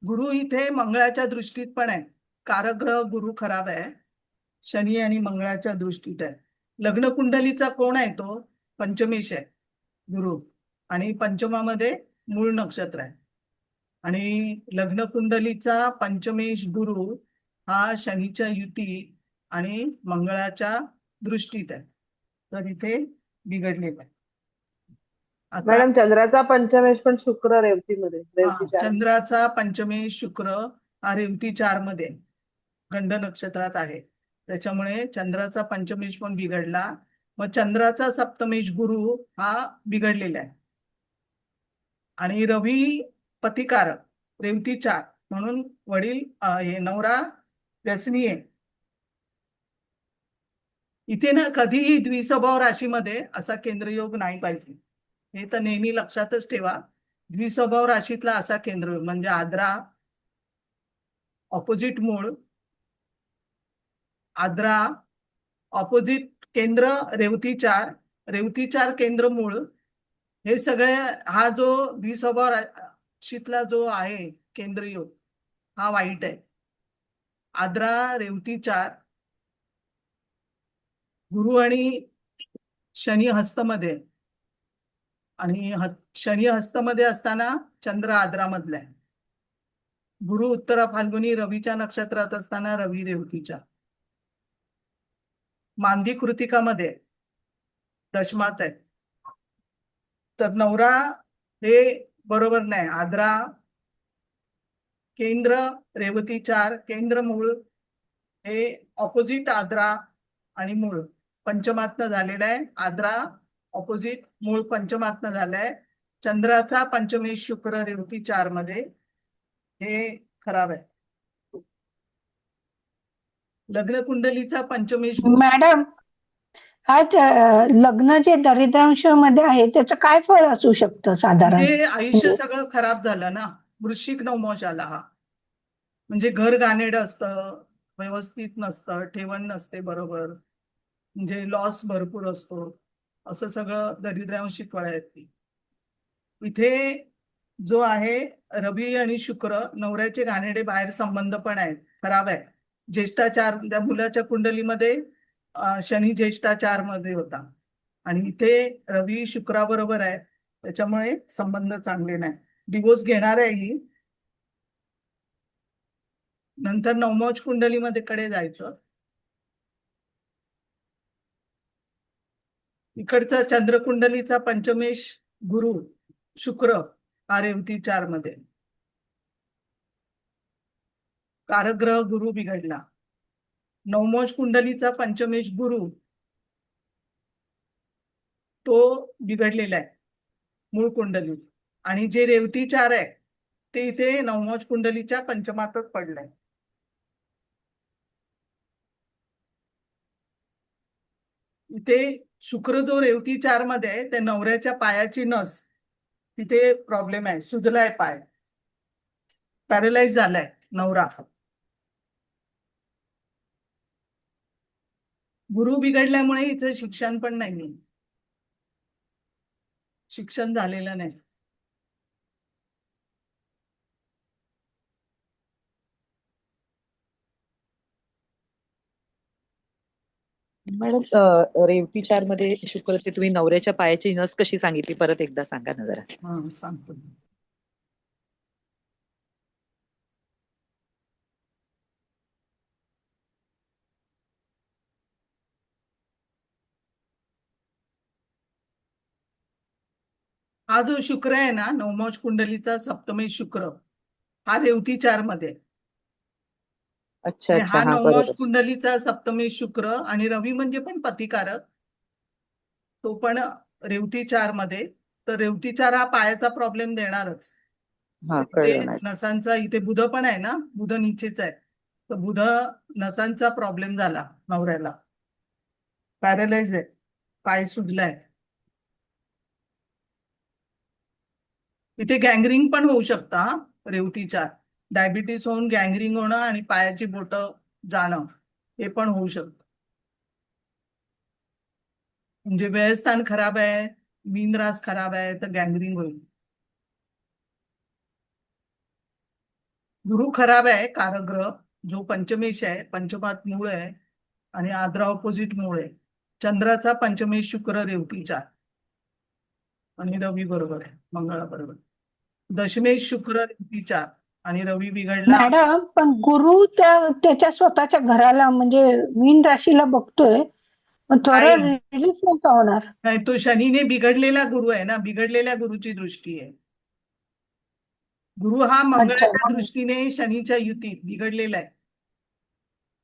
गुरु इथे मंगळाच्या दृष्टीत पण आहे. कारग्रह गुरु खराब आहे. शनी आणि मंगळाच्या दृष्टीत आहे. लग्न कुंडलीचा कोण आहे तो? पंचमेश आहे गुरु, आणि पंचमामध्ये मूळ नक्षत्र आहे. आणि लग्न कुंडलीचा पंचमेश गुरु हा शनीच्या युती आणि मंगळाच्या दृष्टीत आहे. तर इथे बिघडलेला आहे. आता मॅडम चंद्राचा पंचमेश पण शुक्र रेवतीमध्ये, रेवती चार. चंद्राचा पंचमेश शुक्र हा रेवती 4 मध्ये गंड नक्षत्रात आहे. त्याच्यामुळे चंद्राचा पंचमेश पण बिघडला. मग चंद्राचा सप्तमेश गुरु हा बिघडलेला आहे. आणि रवी पतिकारक रेवती 4 म्हणून वडील हे नवरा व्यसनी आहे. इथे ना कधीही द्विस्वभाव राशीमध्ये असा केंद्रयोग नाही पाहिजे. हे तर नेहमी लक्षातच ठेवा. द्विस्वभाव राशीतला असा केंद्रयोग म्हणजे आद्रा ऑपोजिट मूळ, आद्रा ऑपोजिट केंद्र रेवती 4, रेवती 4 केंद्र मूळ, हे सगळे हा जो द्विस्वभाव राशीतला जो आहे केंद्रयोग हा वाईट आहे. आद्रा रेवती 4 गुरु आणि शनी हस्तमध्ये, आणि शनी हस्तमध्ये असताना चंद्र आद्रामधला आहे. गुरु उत्तरा फाल्गुनी रवीच्या नक्षत्रात असताना रवी रेवतीच्या. मांदी कृतिकामध्ये दशमात आहे. तर नवरा हे बरोबर नाही. आद्रा केंद्र रेवती 4 केंद्र मूळ हे ऑपोजिट आद्रा आणि मूळ पंचमात्न झालेला आहे. आद्रा ऑपोजिट मूळ पंचमात्न झालाय. चंद्राचा पंचमेश शुक्र रेवती 4 मध्ये हे खराब आहे. लग्न कुंडलीचा पंचमेश मॅडम हा लग्न जे दरिद्रांश मध्ये आहे त्याचं काय फळ असू शकतं साधारण? हे आयुष्य सगळं खराब झालं ना. वृश्चिक नवमोश आला हा. म्हणजे घर घाणेरडं असतं, व्यवस्थित नसतं, ठेवण नसते बरोबर, म्हणजे लॉस भरपूर असतो, असं सगळं दरिद्रांशी फळ आहेत ती. इथे जो आहे रवी आणि शुक्र नवऱ्याचे घाणेरडे बाहेर संबंध पण आहेत, खराब आहे. ज्येष्ठाचार त्या मुलाच्या कुंडलीमध्ये शनी ज्येष्ठाचार मध्ये होता आणि इथे रवी शुक्राबरोबर आहे, त्याच्यामुळे संबंध चांगले नाही. डिवोर्स घेणार आहे ही. नंतर नवमोच कुंडलीमध्ये कडे जायचं. इकडचा चंद्रकुंडलीचा पंचमेश गुरु शुक्र हा रेवती 4 मध्ये. कारग्रह गुरु बिघडला. नवमोश कुंडलीचा पंचमेश गुरु तो बिघडलेला आहे मूळ कुंडली, आणि जे रेवती 4 आहे ते इथे नवमोश कुंडलीच्या पंचमातच पडलंय. इथे शुक्र जो रेवती 4 मध्ये आहे ते नवऱ्याच्या पायाची नस तिथे प्रॉब्लेम आहे, सुजलाय पाय, पॅरलाइज झालाय नवरा. गुरु बिघडल्यामुळे हिचं शिक्षण पण नाही, शिक्षण झालेलं नाही. मॅडम रेवती 4 मध्ये शुक्रचे तुम्ही नवऱ्याच्या पायाची नस कशी सांगितली, परत एकदा सांगा ना जरा. सांगतो. हा जो शुक्र आहे ना, नवमोश कुंडलीचा सप्तमेश शुक्र हा रेवती 4 मध्ये. अच्छा अच्छा, हा हा नवमोश बरोबर. कुंडलीचा सप्तमेश शुक्र, आणि रवी म्हणजे पण पतिकारक, तो पण रेवती 4 मध्ये. तर रेवती 4 हा पायाचा प्रॉब्लेम देणारच. हा इथे कळलं मॅडम. नसांचा, इथे बुध पण आहे ना, बुध नीचेच आहे, तर बुध नसांचा प्रॉब्लेम झाला नवऱ्याला, पॅरलाइज आहे, पाय सुजलाय. इथे गँग्रिंग पण होऊ शकता रेवती 4. डायबिटीस होऊन गँग्रीन होणं आणि पायाची बोटं जाणं हे पण होऊ शकतं. म्हणजे व्ययस्थान खराब आहे, मीनरास खराब आहे तर गँग्रीन होईल. गुरु खराब आहे, कारग्रह जो पंचमेश आहे, पंचमात मूळ आहे आणि आद्रा ऑपोजिट मूळ आहे. चंद्राचा पंचमेश शुक्र रेवती 4 आणि रवी बरोबर आहे, मंगळा बरोबर. दशमेश शुक्र रेवती 4 आणि रवी बिघडला. मॅडम पण गुरु त्याच्या स्वतःच्या घराला म्हणजे मीन राशीला बघतोय, मग थोडं नाही. रिलीफ नाही का होणार? नाही, तो शनीने बिघडलेला गुरु आहे ना, बिघडलेल्या गुरुची दृष्टी आहे. गुरु हा मंगळाच्या दृष्टीने शनीच्या युतीत बिघडलेला आहे.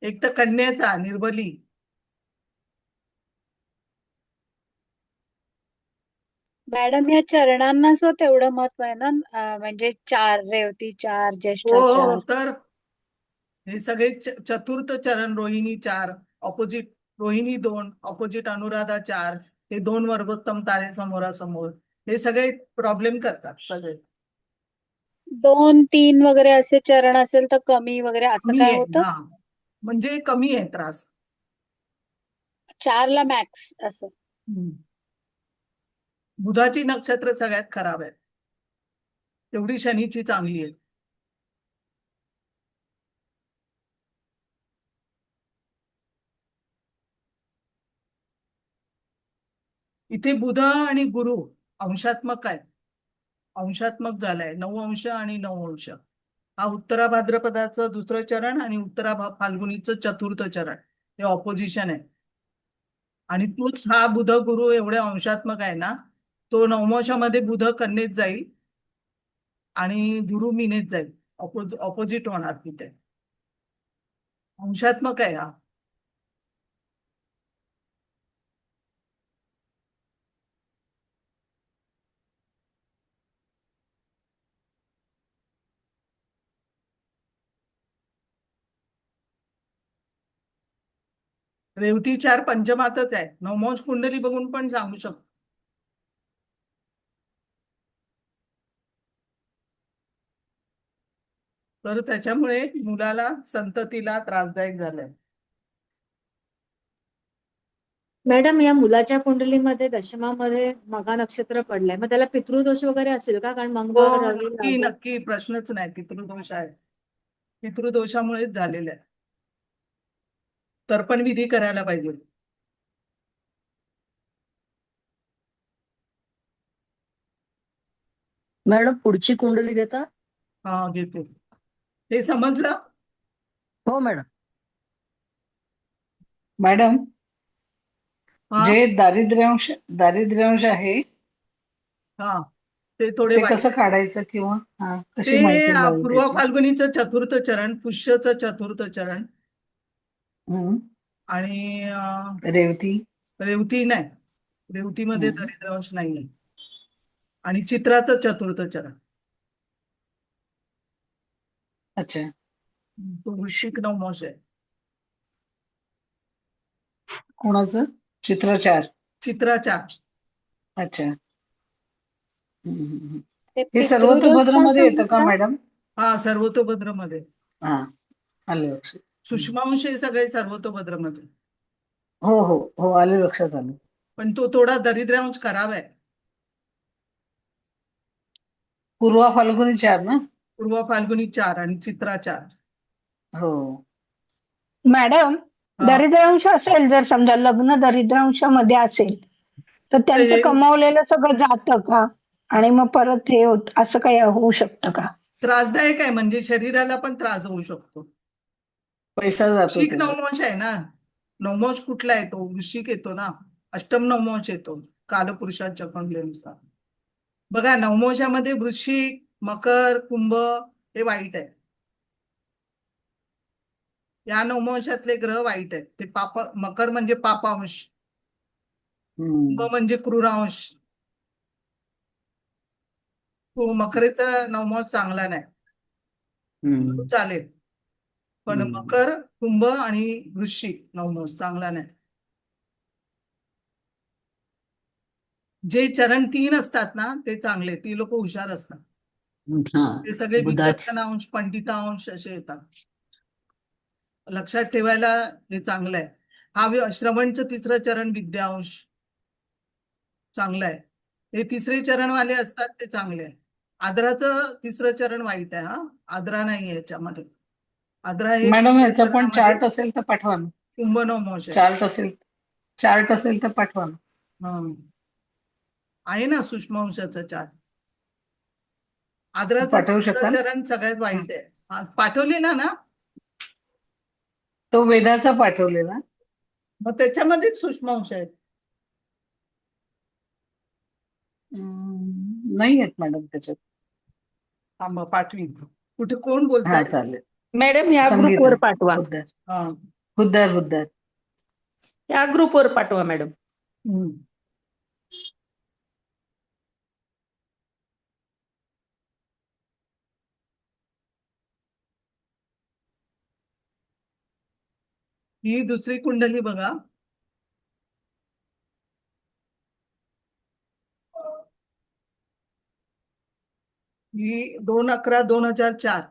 एक तर कन्याचा निर्बली, मॅडम या चरणांना सो तेवढं महत्व आहे ना, म्हणजे 4 रेवती 4 ज्येष्ठा हो 4. तर हे सगळे चतुर्थ चरण, रोहिणी 4 ऑपोजिट, रोहिणी 2 ऑपोजिट अनुराधा 4, हे 2 वर्गोत्तम तारे समोरासमोर, हे सगळे प्रॉब्लेम करतात सगळे. 2-3 वगैरे असे चरण असेल तर कमी वगैरे असं कमी काय आहे, होतं? हा म्हणजे कमी आहे त्रास. 4 ला मॅक्स असं. बुधाची नक्षत्र सगळ्यात खराब आहे, तेवढी शनीची चांगली आहे. इथे बुध आणि गुरु अंशात्मक आहे, अंशात्मक झालाय, 9 अंश आणि 9 अंश. हा उत्तरा भाद्रपदाचं 2रं चरण आणि उत्तरा फाल्गुनीचं 4थं चरण, हे ऑपोजिशन आहे. आणि तोच हा बुध गुरु एवढे अंशात्मक आहे ना, तो नवमांशामध्ये बुध कन्येत जाईल आणि गुरु मीनेत जाईल, ऑपोजिट होणार तिथे. अंशात्मक आहे हा. रेवती 4 पंचमातच आहे, नवमांश कुंडली बघून पण सांगू शकतो. तर त्याच्यामुळे मुलाला संततीला त्रासदायक झालंय. मॅडम या मुलाच्या कुंडलीमध्ये दशमामध्ये मघा नक्षत्र पडलंय, मग त्याला पितृदोष वगैरे असेल का? कारण मंगळ हो, रवी नक्की लागू. नक्की, प्रश्नच नाही. पितृदोष आहे, पितृदोषामुळेच झालेलं आहे. तर्पण विधी करायला पाहिजे. मॅडम पुढची कुंडली देता? हा घेतो. हे समजलं? हो मॅडम. मॅडम हा जे दारिद्र्यांश आहे हा ते थोडे ते वाईट. कसं काढायचं किंवा कशी ते माहिती द्यावी पूर्व त्याची? फाल्गुनीचं 4थं चरण, पुष्यचं 4थं चरण हम्म. आणि रेवती रेवती नाही, रेवतीमध्ये हम्म. दारिद्र्यांश नाहीये. आणि चित्राचं 4थं चरण, अच्छा. तो वृश्चिक नवमांश आहे. कोणाचं? चित्र 4. चित्रा 4. अच्छा. हम्म. ते हे सर्वतोभद्रमध्ये येतं का पितृदोषाचं मॅडम? हा सर्वतोभद्रमध्ये. हा आलं लक्षात. सूक्ष्मांश हे सगळे सर्वतोभद्रमध्ये, हो हो हो आलं लक्षात आलं. पण तो थोडा दारिद्र्यांश खराब आहे. पूर्वा फाल्गुनी 4 ना? पूर्व फाल्गुनी 4 आणि चित्रा 4. हो. मॅडम हा. दरिद्रांश असेल, जर समजा लग्न दरिद्रांशामध्ये असेल तर त्यांचं हे- कमावलेलं सगळं जातं का? आणि मग परत हे होत असं काही होऊ शकतं का? त्रासदायक आहे, म्हणजे शरीराला पण त्रास होऊ शकतो. पैसा जातो वृश्चिक त्याचा. नवमांश आहे ना, नवमांश कुठला येतो? वृश्चिक येतो ना, अष्टम नवमांश येतो कालपुरुषाच्या कुंडलीनुसार. बघा नवमांशामध्ये वृश्चिक, मकर, कुंभ हे वाईट आहे. या नवमांशातले ग्रह वाईट आहेत. ते मकर म्हणजे पापांश, कुंभ म्हणजे क्रूरांश. तो मकरेचा नवमांश चांगला नाही, तो चालेल, पण मकर, कुंभ आणि वृश्चिक नवमांश चांगला नाही. जे चरण 3 असतात ना ते चांगले, ती लोक हुशार असतात. हा ते सगळे बुधाचे विकर्षणांश पंडितांश असे येतात. लक्षात ठेवायला हे चांगलं आहे. श्रवणचं तिसरं चरण विद्यांश चांगलं आहे. हे तिसरे चरणवाले असतात ते चांगले आहे. आदराचं तिसरं चरण वाईट आहे. आदरा नाही आहे याच्यामध्ये. आदरा हे मॅडम तिसऱ्या याचा पण चरणामध्ये चार्ट असेल तर पाठवा ना. कुंभनवमोश आहे. चार्ट असेल तर पाठवा ना. आहे ना सूक्ष्मवंशाचा चार्ट. आदराचं पाठवू तिसरं शकाल? चरण सगळ्यात वाईट आहे. पाठवलेला ना, तो वेदाचा पाठवलेला. मग त्याच्यामध्येच सूक्ष्मवंश आहेत. नाही आहेत मॅडम त्याच्यात. मग पाठवीन. कुठे कोण हा बोलताय? चालेल. मॅडम ह्या संगीता ग्रुपवर पाठवा. हुद्दार हुद्दार. ह्या ग्रुपवर पाठवा मॅडम. ही दुसरी कुंडली बघा. ही 2/11/2004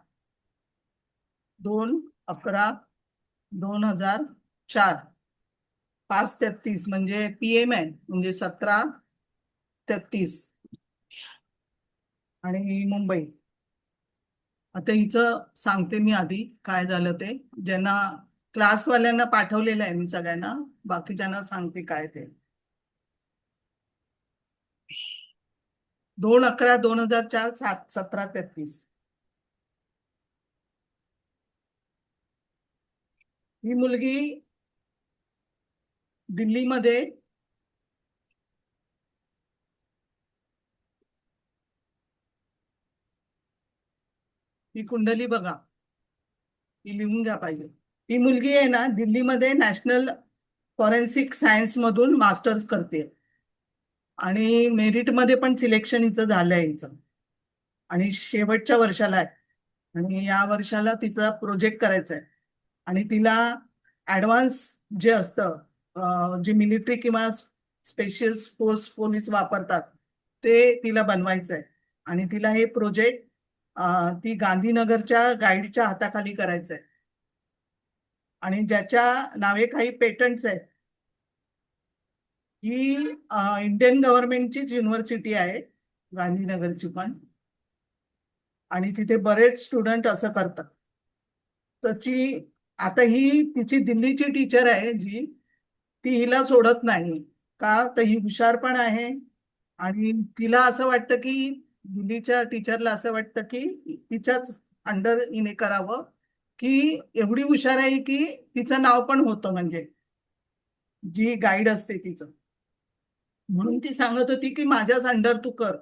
2/11/2004 5:33 म्हणजे PM आहे, म्हणजे 17:33 आणि मुंबई. आता हिचं सांगते मी आधी काय झालं ते. ज्यांना क्लासवाल्यांना पाठवलेलं आहे मी सगळ्यांना, बाकीच्यांना सांगते काय ते. 2/11/2004 17:33. ही मुलगी दिल्लीमध्ये ही कुंडली बघा, ही लिहून घ्या पाहिजे. ही मुलगी आहे ना, दिल्लीमध्ये नॅशनल फॉरेन्सिक सायन्स मधून मास्टर्स करते आणि मेरिटमध्ये पण सिलेक्शन हिचं झालंय हिचं, आणि शेवटच्या वर्षाला आहे. आणि या वर्षाला तिचा प्रोजेक्ट करायचा आहे आणि तिला ऍडव्हान्स जे असतं, जे मिलिटरी किंवा स्पेशल फोर्स पोलीस वापरतात ते तिला बनवायचं आहे. आणि तिला हे प्रोजेक्ट ती गांधीनगरच्या गाईडच्या हाताखाली करायचं आहे. आणि ज्याच्या नावे काही पेटंट्स आहेत. ही इंडियन गव्हर्नमेंटचीच युनिव्हर्सिटी आहे गांधीनगरची पण, आणि तिथे बरेच स्टुडंट असं करतात. त्याची आता ही तिची दिल्लीची टीचर आहे जी, ती हिला सोडत नाही का, तर ही हुशार पण आहे आणि तिला असं वाटतं की दिल्लीच्या टीचरला असं वाटतं की तिच्याच अंडर हिने करावं, की एवढी हुशार आहे की तिचं नाव पण होतं, म्हणजे जी गाईड असते तिचं. म्हणून ती सांगत होती की माझ्याच अंडर तू कर,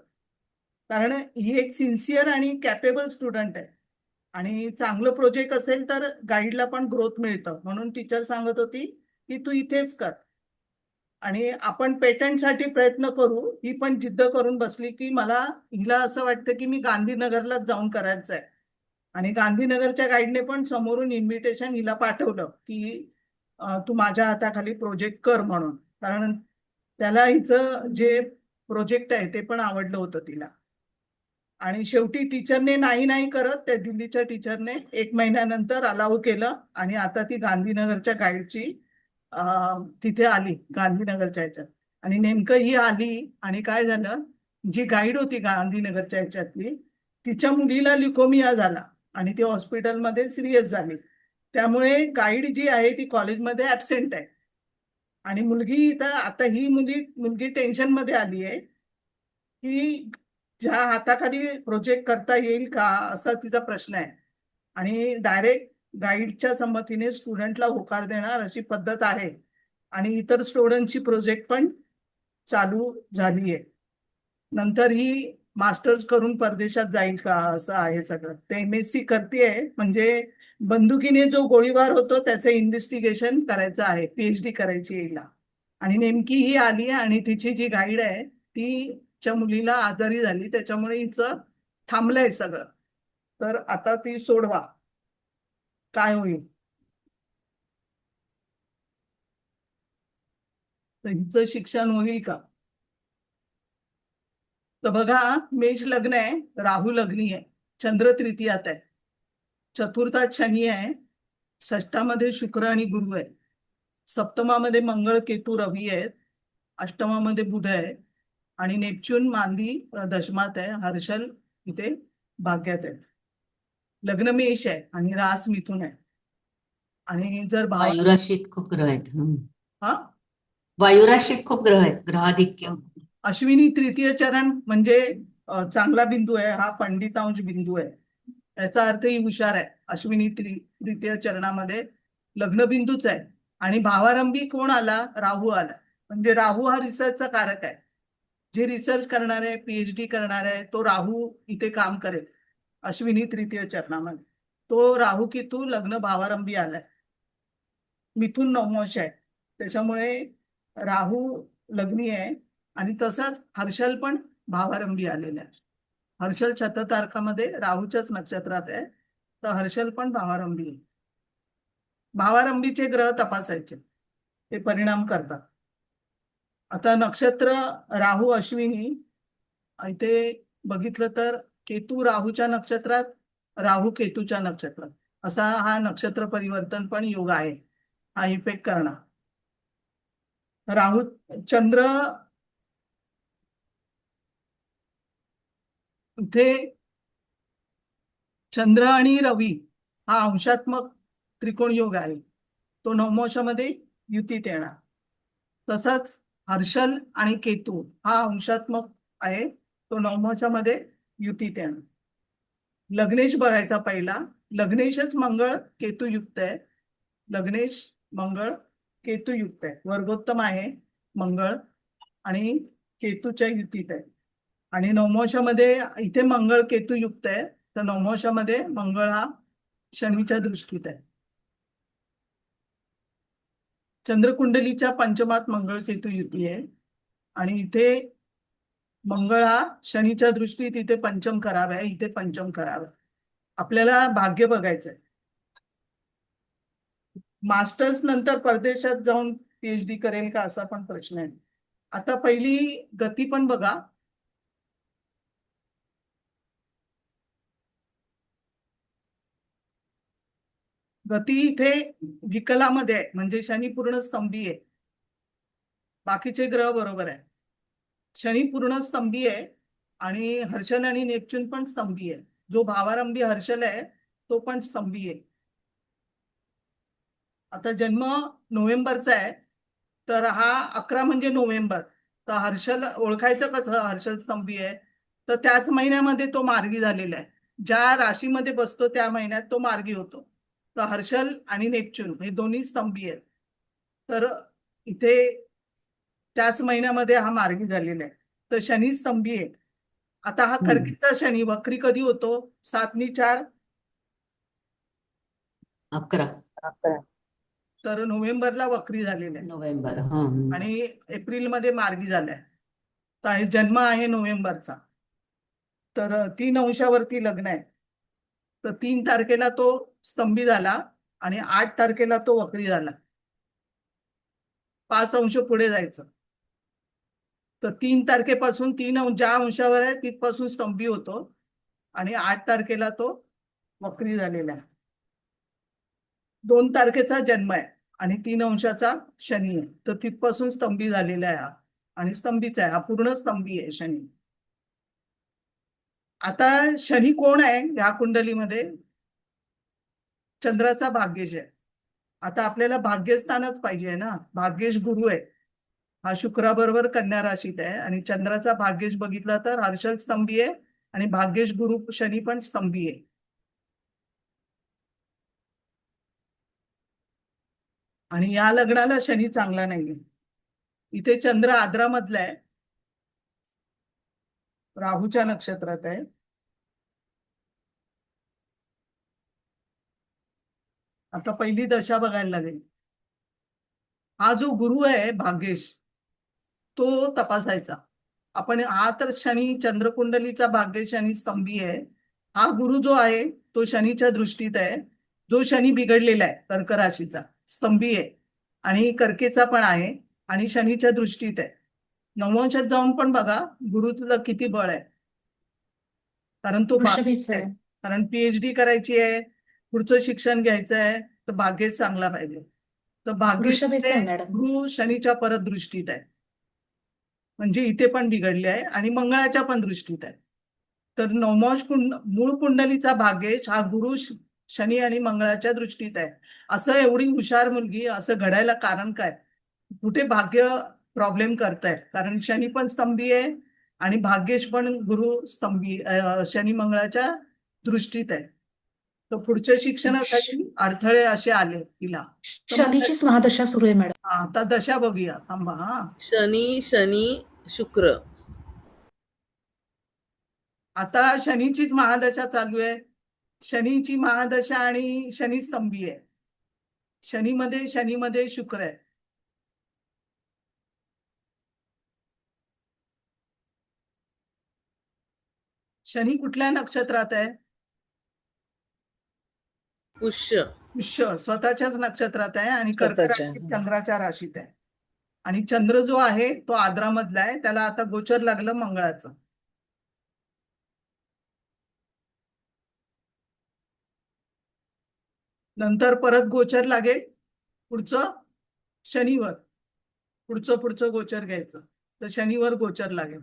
कारण ही एक सिन्सिअर आणि कॅपेबल स्टुडंट आहे आणि चांगलं प्रोजेक्ट असेल तर गाईडला पण ग्रोथ मिळतं. म्हणून टीचर सांगत होती की तू इथेच कर आणि आपण पेटंटसाठी प्रयत्न करू. ही पण जिद्द करून बसली की हिला असं वाटतं की मी गांधीनगरलाच जाऊन करायचं आहे. आणि गांधीनगरच्या गाईडने पण समोरून इन्व्हिटेशन हिला पाठवलं की तू माझ्या हाताखाली प्रोजेक्ट कर म्हणून, कारण त्याला हिचं जे प्रोजेक्ट आहे ते पण आवडलं होतं तिला. आणि शेवटी टीचरने नाही करत, त्या दिल्लीच्या टीचरने 1 महिन्यानंतर अलाउ केलं आणि आता ती गांधीनगरच्या गाईडची तिथे आली गांधीनगरच्या ह्याच्यात. आणि नेमकं ही आली आणि काय झालं, जी गाईड होती गांधीनगरच्या ह्याच्यातली, तिच्या मुलीला ल्युकोमिया झाला आणि ती हॉस्पिटलमध्ये सिरियस झाली. त्यामुळे गाईड जी आहे ती कॉलेजमध्ये ऍबसेंट आहे. आणि मुलगी इथं आता ही मुलगी टेन्शनमध्ये आली आहे की ज्या हाताखाली प्रोजेक्ट करता येईल का, असा तिचा प्रश्न आहे. आणि डायरेक्ट गाईडच्या संमतीने स्टुडंटला होकार देणार अशी पद्धत आहे. आणि इतर स्टुडंटची प्रोजेक्ट पण चालू झाली आहे. नंतर ही मास्टर्स करून परदेशात जाईल का, असं आहे सगळं. ते MSc करतेय, म्हणजे बंदुकीने जो गोळीबार होतो त्याचं इन्व्हेस्टिगेशन करायचं आहे, PhD करायची हिला. आणि नेमकी ही आली आणि तिची जी गाईड आहे तिच्या मुलीला आजारी झाली, त्याच्यामुळे हिचं थांबलंय सगळं. तर आता ती सोडवा, काय होईल. तर हिचं शिक्षण होईल का. तर बघा, मेष लग्न आहे, राहू लग्नी आहे, चंद्र तृतीयात आहे, चतुर्थात शनी आहे, षष्ठामध्ये शुक्र आणि गुरु आहे, सप्तमामध्ये मंगळ केतू रवी आहेत, अष्टमामध्ये बुध आहे आणि नेपच्यून मांदी दशमात आहे, हर्षल इथे भाग्यात आहे. लग्न मेष आहे आणि रास मिथुन आहे. आणि जर वायुराशीत खूप ग्रह आहेत. हा वायुराशीत खूप ग्रह आहेत, ग्रहाधिक्य. अश्विनी तृतीय चरण म्हणजे चांगला बिंदू आहे, हा पंडितांश बिंदू आहे, याचा अर्थही हुशार आहे. अश्विनी तृतीय चरणामध्ये लग्न बिंदूच आहे आणि भावारंभी कोण आला? राहू आला. म्हणजे राहू हा रिसर्चचा कारक आहे. जे रिसर्च करणार आहे, PhD करणार आहे, तो राहू इथे काम करेल. अश्विनी तृतीय चरणामध्ये तो राहू केतू लग्न भावारंभी आलाय. मिथुन नवमोश आहे, त्याच्यामुळे राहू लग्नी आहे आणि तसाच हर्षल पण भावारंभी आलेला आहे. हर्षल शततारकामध्ये राहूच्याच नक्षत्रात आहे, तर हर्षल पण भावारंभी आहे. भावारंभीचे ग्रह तपासायचे, ते परिणाम करतात. आता नक्षत्र राहू अश्विनी, इथे बघितलं तर केतू राहूच्या नक्षत्रात, राहू केतूच्या नक्षत्रात, असा हा नक्षत्र परिवर्तन पण योग आहे, हा इफेक्ट करणार. राहू चंद्र इथे, चंद्र आणि रवी हा अंशात्मक त्रिकोण योग आहे, तो नवमोशामध्ये युतीत येणार. तसंच हर्षल आणि केतू हा अंशात्मक आहे, तो नवमोशामध्ये युतीत येणार. लग्नेश बघायचा पहिला. लग्नेशच मंगळ केतू युक्त आहे, लग्नेश मंगळ केतू युक्त आहे, वर्गोत्तम आहे मंगळ आणि केतूच्या युतीत आहे. आणि नवमोशामध्ये इथे मंगळ केतू युक्त आहे, तर नवमोशामध्ये मंगळ हा शनीच्या दृष्टीत आहे. चंद्रकुंडलीच्या पंचमात मंगळ केतू युती आहे आणि इथे मंगळ हा शनीच्या दृष्टीत इथे पंचम करावा आहे, इथे पंचम करावा. आपल्याला भाग्य बघायचंय. मास्टर्स नंतर परदेशात जाऊन PhD करेल का, असा पण प्रश्न आहे. आता पहिली गती पण बघा. गती इथे विकलामध्ये आहे, म्हणजे शनी पूर्ण स्तंभी आहे, बाकीचे ग्रह बरोबर आहे. शनी पूर्ण स्तंभी आहे आणि हर्षल आणि नेपच्यून पण स्तंभी आहे. जो भावारंभी हर्षल आहे तो पण स्तंभी आहे. आता जन्म नोव्हेंबरचा आहे, तर हा 11 म्हणजे नोव्हेंबर. तर हर्षल ओळखायचं कसं हर्षल स्तंभी आहे? तर त्याच महिन्यामध्ये तो मार्गी झालेला आहे. ज्या राशीमध्ये बसतो त्या महिन्यात तो मार्गी होतो. तर हर्षल आणि नेपच्यून हे दोन्ही स्तंभी आहेत, तर इथे त्याच महिन्यामध्ये हा मार्गी झालेला आहे, तर शनी स्तंभी आहे. आता हा कर्कीचा शनी वक्री कधी होतो? 7/4 11 तर नोव्हेंबरला वक्री झालेला आहे, नोव्हेंबर. आणि एप्रिलमध्ये मार्गी झालाय. तर जन्म आहे नोव्हेंबरचा, तर 3 अंशावरती लग्न आहे. तर 3 तारखेला तो स्तंभी झाला आणि 8 तारखेला तो वक्री झाला. 5 अंश पुढे जायचं. तर 3 तारखेपासून 3 अंश ज्या अंशावर आहे तिथपासून स्तंभी होतो आणि 8 तारखेला तो वक्री झालेला आहे. 2 तारखेचा जन्म आहे आणि 3 अंशाचा शनी आहे, तर तिथपासून स्तंभी झालेला आहे हा, आणि स्तंभीचा आहे, हा पूर्ण स्तंभी आहे शनी. आता शनी कोण आहे या कुंडलीमध्ये? चंद्राचा भाग्येश आहे. आता आपल्याला भाग्यस्थानच पाहिजे ना. भाग्येश गुरु आहे, हा शुक्राबरोबर कन्या राशीत आहे, आणि चंद्राचा भाग्येश बघितला तर हर्षल स्तंभी आहे आणि भाग्येश गुरु शनी पण स्तंभी आहे. आणि या लग्नाला शनी चांगला नाहीये. इथे चंद्र आद्रामधला आहे, राहूच्या नक्षत्रात आहे. आता पहिली दशा बघायला लागेल. हा जो गुरु आहे भाग्येश, तो तपासायचा आपण. हा तर शनी चंद्रकुंडलीचा भाग्येश शनी स्तंभी आहे. हा गुरु जो आहे तो शनीच्या दृष्टीत आहे, जो शनी बिघडलेला आहे कर्क राशीचा स्तंभी आहे आणि कर्केचा पण आहे आणि शनीच्या दृष्टीत आहे. नववंशात जाऊन पण बघा गुरुला किती बळ आहे, कारण तो वृषभीच आहे. आहे. कारण PhD करायची आहे, पुढचं शिक्षण घ्यायचं आहे, तर भाग्यच चांगला पाहिजे. तर वृषभीच भाग्य आहे मॅडम. गुरु शनीच्या परत दृष्टीत आहे, म्हणजे इथे पण बिघडले आहे आणि मंगळाच्या पण दृष्टीत आहे. तर नवमांश मूळ कुंडलीचा भाग्येश हा गुरु शनी आणि मंगळाच्या दृष्टीत आहे. असं एवढी हुशार मुलगी असं घडायला कारण काय? कुठे भाग्य प्रॉब्लेम करताय? कारण शनी पण स्तंभी आहे आणि भाग्येश पण गुरु स्तंभी शनी मंगळाच्या दृष्टीत आहे. तर पुढच्या शिक्षणासाठी अडथळे असे आले तिला. तर मग शनीचीच महादशा सुरू आहे मॅडम. आता दशा बघूया, थांबा. शनी शुक्र. आता शनीचीच महादशा चालू आहे. शनीची महादशा आणि शनी स्तंभी आहे. शनीमध्ये शुक्र आहे. शनी कुठल्या नक्षत्रात आहे? पुष्य. स्वतःच्याच नक्षत्रात आहे आणि कर्क राशीत चंद्राच्या राशीत आहे. आणि चंद्र जो आहे तो आद्रामधला आहे, त्याला आता गोचर लागलं मंगळाचं. नंतर परत गोचर लागेल पुढचं शनीवर. पुढचं गोचर घ्यायचं, तर शनीवर गोचर लागेल.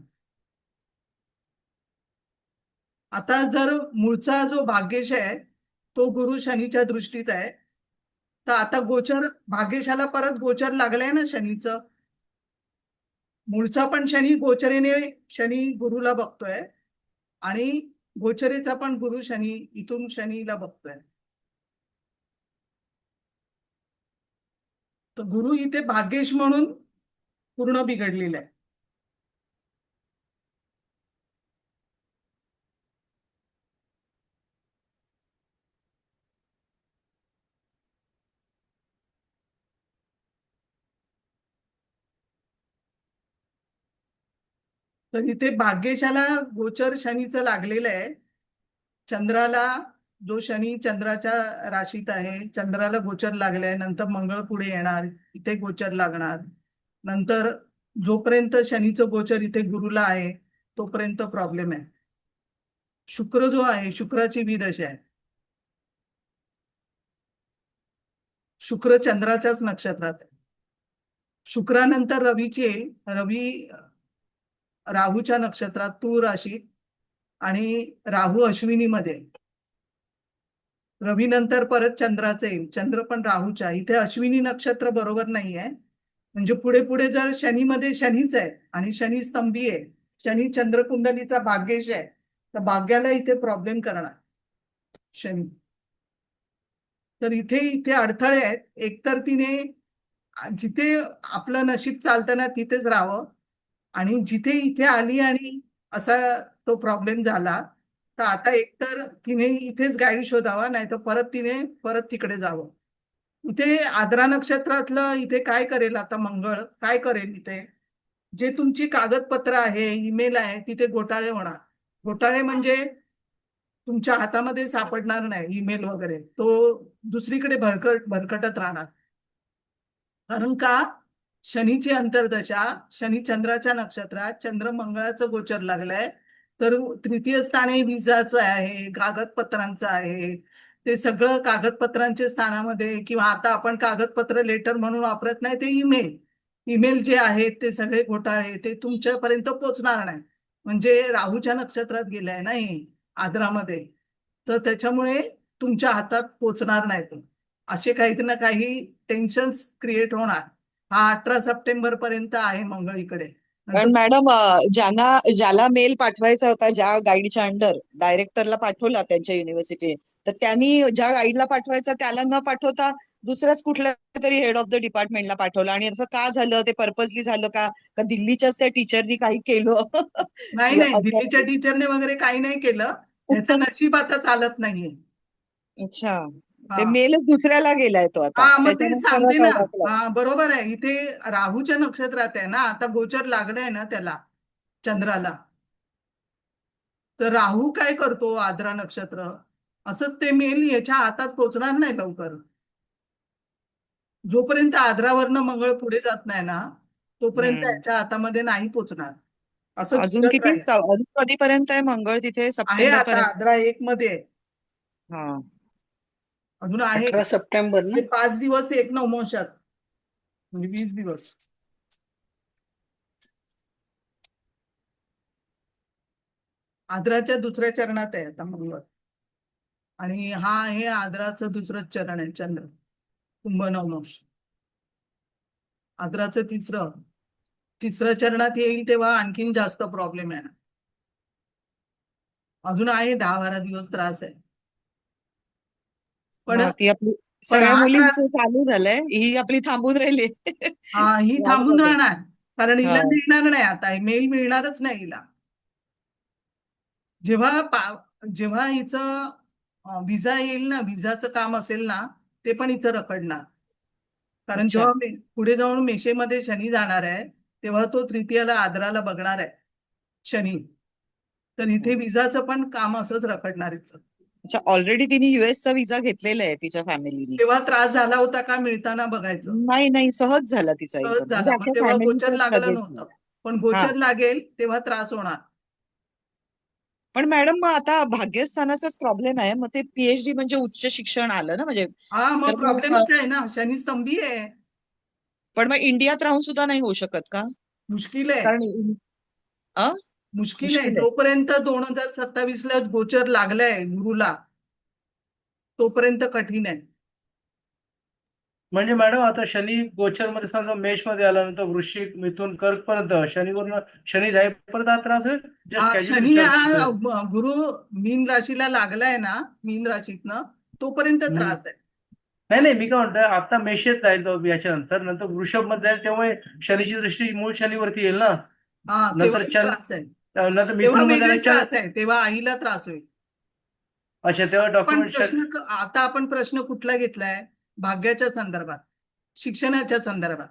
आता जर मूळचा जो भाग्येश आहे तो गुरु शनीच्या दृष्टीत आहे, तर आता गोचर भाग्येशाला परत गोचर लागलंय ना शनीचं. मूळचा पण शनी गोचरेने शनी गुरुला बघतोय आणि गोचरेचा पण गुरु शनी इथून शनीला बघतोय. तर गुरु इथे भाग्येश म्हणून पूर्ण बिघडलेला आहे. तर इथे भाग्येशाला गोचर शनीचं लागलेलं आहे. चंद्राला जो शनी चंद्राच्या राशीत आहे, चंद्राला गोचर लागलंय. नंतर मंगळ पुढे येणार, इथे गोचर लागणार. नंतर जोपर्यंत शनीचं गोचर इथे गुरुला आहे तोपर्यंत प्रॉब्लेम आहे. शुक्र जो आहे, शुक्राची विदशा आहे. शुक्र चंद्राच्याच नक्षत्रात आहे. शुक्रानंतर रवीची येईल. रवी राहूच्या नक्षत्रात तूळ राशीत आणि राहू अश्विनीमध्ये. रवी नंतर परत चंद्राचं येईल. चंद्र पण राहूच्या. इथे अश्विनी नक्षत्र बरोबर नाही आहे, म्हणजे पुढे जर शनीमध्ये शनीच आहे आणि शनी स्तंभी आहे, शनी चंद्र कुंडलीचा भाग्येश आहे, तर भाग्याला इथे प्रॉब्लेम करणार शनी. तर इथे अडथळे आहेत. एकतर तिने जिथे आपलं नशीब चालतं ना तिथेच राहावं, आणि जिथे इथे आली आणि असा तो प्रॉब्लेम झाला, तर आता एकतर तिने इथेच गाईड शोधावा, नाही तर परत तिकडे जावं. इथे आद्रा नक्षत्रातलं इथे काय करेल आता मंगळ, काय करेल इथे? जे तुमची कागदपत्र आहे, ईमेल आहे, तिथे घोटाळे होणार. घोटाळे म्हणजे तुमच्या हातामध्ये सापडणार नाही ईमेल वगैरे, तो दुसरीकडे भरकटत राहणार. कारण का? शनीची अंतर्दशा, शनी चंद्राच्या नक्षत्रात, चंद्र मंगळाचं गोचर लागलंय. तर तृतीय स्थान हे विजाचं आहे, कागदपत्रांचं आहे. ते सगळं कागदपत्रांच्या स्थानामध्ये, किंवा आता आपण कागदपत्र लेटर म्हणून वापरत नाही, ते ईमेल जे आहेत ते सगळे घोटाळे ते तुमच्यापर्यंत पोचणार नाही. म्हणजे राहूच्या नक्षत्रात गेलाय ना हे आद्रामध्ये, तर त्याच्यामुळे तुमच्या हातात पोचणार नाही. तो असे काही ना काही टेन्शन्स क्रिएट होणार. हा 18 सप्टेंबर पर्यंत आहे मंगळ इकडे. कारण मॅडम ज्याला मेल पाठवायचा होता, ज्या गाईडच्या अंडर डायरेक्टरला पाठवला त्यांच्या युनिव्हर्सिटी, तर त्यांनी ज्या गाईडला पाठवायचा त्याला न पाठवता दुसऱ्याच कुठल्या तरी हेड ऑफ द डिपार्टमेंटला पाठवलं. आणि असं का झालं? ते पर्पजली झालं का दिल्लीच्याच त्या टीचरनी काही केलं? नाही, दिल्लीच्या टीचरने वगैरे काही नाही केलं. त्याचं नशीब आता चालत नाहीये. अच्छा, ते मेलच दुसऱ्याला गेलाय तो आता. मग ते सांगते ना. बरोबर आहे. इथे राहूच्या नक्षत्रात आहे ना, आता गोचर लागलंय ना त्याला, चंद्राला. तर राहू काय करतो? आद्रा नक्षत्र. असं ते मेल याच्या हातात पोचणार नाही लवकर. जोपर्यंत आद्रावरनं मंगळ पुढे जात नाही ना, तोपर्यंत याच्या हातामध्ये नाही पोचणार. असं अजून फिरत किती राहील. अजून कधीपर्यंत आहे मंगळ तिथे? आहे सप्टेंबर आता पर्यंत? आद्रा 1 मध्ये आहे. हा. अजून आहे 18 सप्टेंबर ना? ते 5 दिवस 1 नवमोशात, म्हणजे 20 दिवस. आद्राच्या दुसऱ्या चरणात आहे आता मंगळ. आणि हा आहे आद्राचं दुसरं चरण आहे, चंद्र कुंभ नवमोश. आद्राचं तिसरं चरणात येईल तेव्हा आणखीन जास्त प्रॉब्लेम आहे. अजून आहे 10-12 दिवस त्रास आहे. पण ती आपली पण सगळ्या हा त्रास मुलींचं चालू झालंय, ही आपली थांबून राहिली. ही वाट थांबून बघत. राहणार, कारण हिला हा. मिळणार नाही आता, मेल मिळणारच नाही हिला. जेव्हा हिचं विजा येईल ना, विजाचं काम असेल ना, ते पण हिचं रखडणार. कारण अच्छा. जेव्हा पुढे जाऊन मेषेमध्ये शनी जाणार आहे, तेव्हा तो तृतीयाला आद्राला बघणार आहे शनी. तर इथे विजाचं पण काम असंच रखडणार हिचं. अच्छा, ऑलरेडी तिने युएसचा व्हिसा घेतलेला आहे तिच्या फॅमिलीने. तेव्हा त्रास झाला होता का मिळताना बघायचं. नाही सहज झाला तिचा सहज एकदम, म्हणजे झाला, मग अख्ख्या तेव्हा गोचर फॅमिलीचाच लागलं लगेच नव्हतं. झाला. पण हा. गोचर लागेल तेव्हा त्रास होणार. पण मॅडम मग आता भाग्यस्थानाचाच प्रॉब्लेम आहे, मग ते पीएचडी म्हणजे उच्च शिक्षण आलं ना, म्हणजे हा, तर मग मग प्रॉब्लेमच आहे ना, शनी स्तंभी आहे. पण मग इंडियात राहून सुद्धा नाही होऊ शकत का? मुश्किल आहे, कारण मुश्किल आहे. मुश्किल आहे. जोपर्यंत 2027 ला गोचर लागलाय गुरुला, तोपर्यंत कठीण आहे. म्हणजे मॅडम आता शनी गोचर मध्ये समजा मेष मध्ये आल्यानंतर वृश्चिक, मिथुन, कर्क पर्यंत शनी जाईपर्यंत हा त्रास होईल. जस्ट कॅज्युअली शनी विचारतो. हा गुरु मीन राशीला लागलाय ना, मीन राशीतनं तोपर्यंत त्रास आहे. नाही मी काय म्हणतोय, आता मेषेत जाईल तो याच्या नंतर वृषभ मध्ये जाईल, तेव्हा शनीची दृष्टी मूळ शनीवरती येईल ना. हा, नंतर तेव्हा त्रास आहे. नंतर तेव्हा मिथुन वेगळे मध्ये त्रास आहे, तेव्हा आईला त्रास होईल. अच्छा, तेव्हा पण डॉक्युमेंट आता आपण प्रश्न कुठला घेतलाय? भाग्याच्या संदर्भात, शिक्षणाच्या संदर्भात.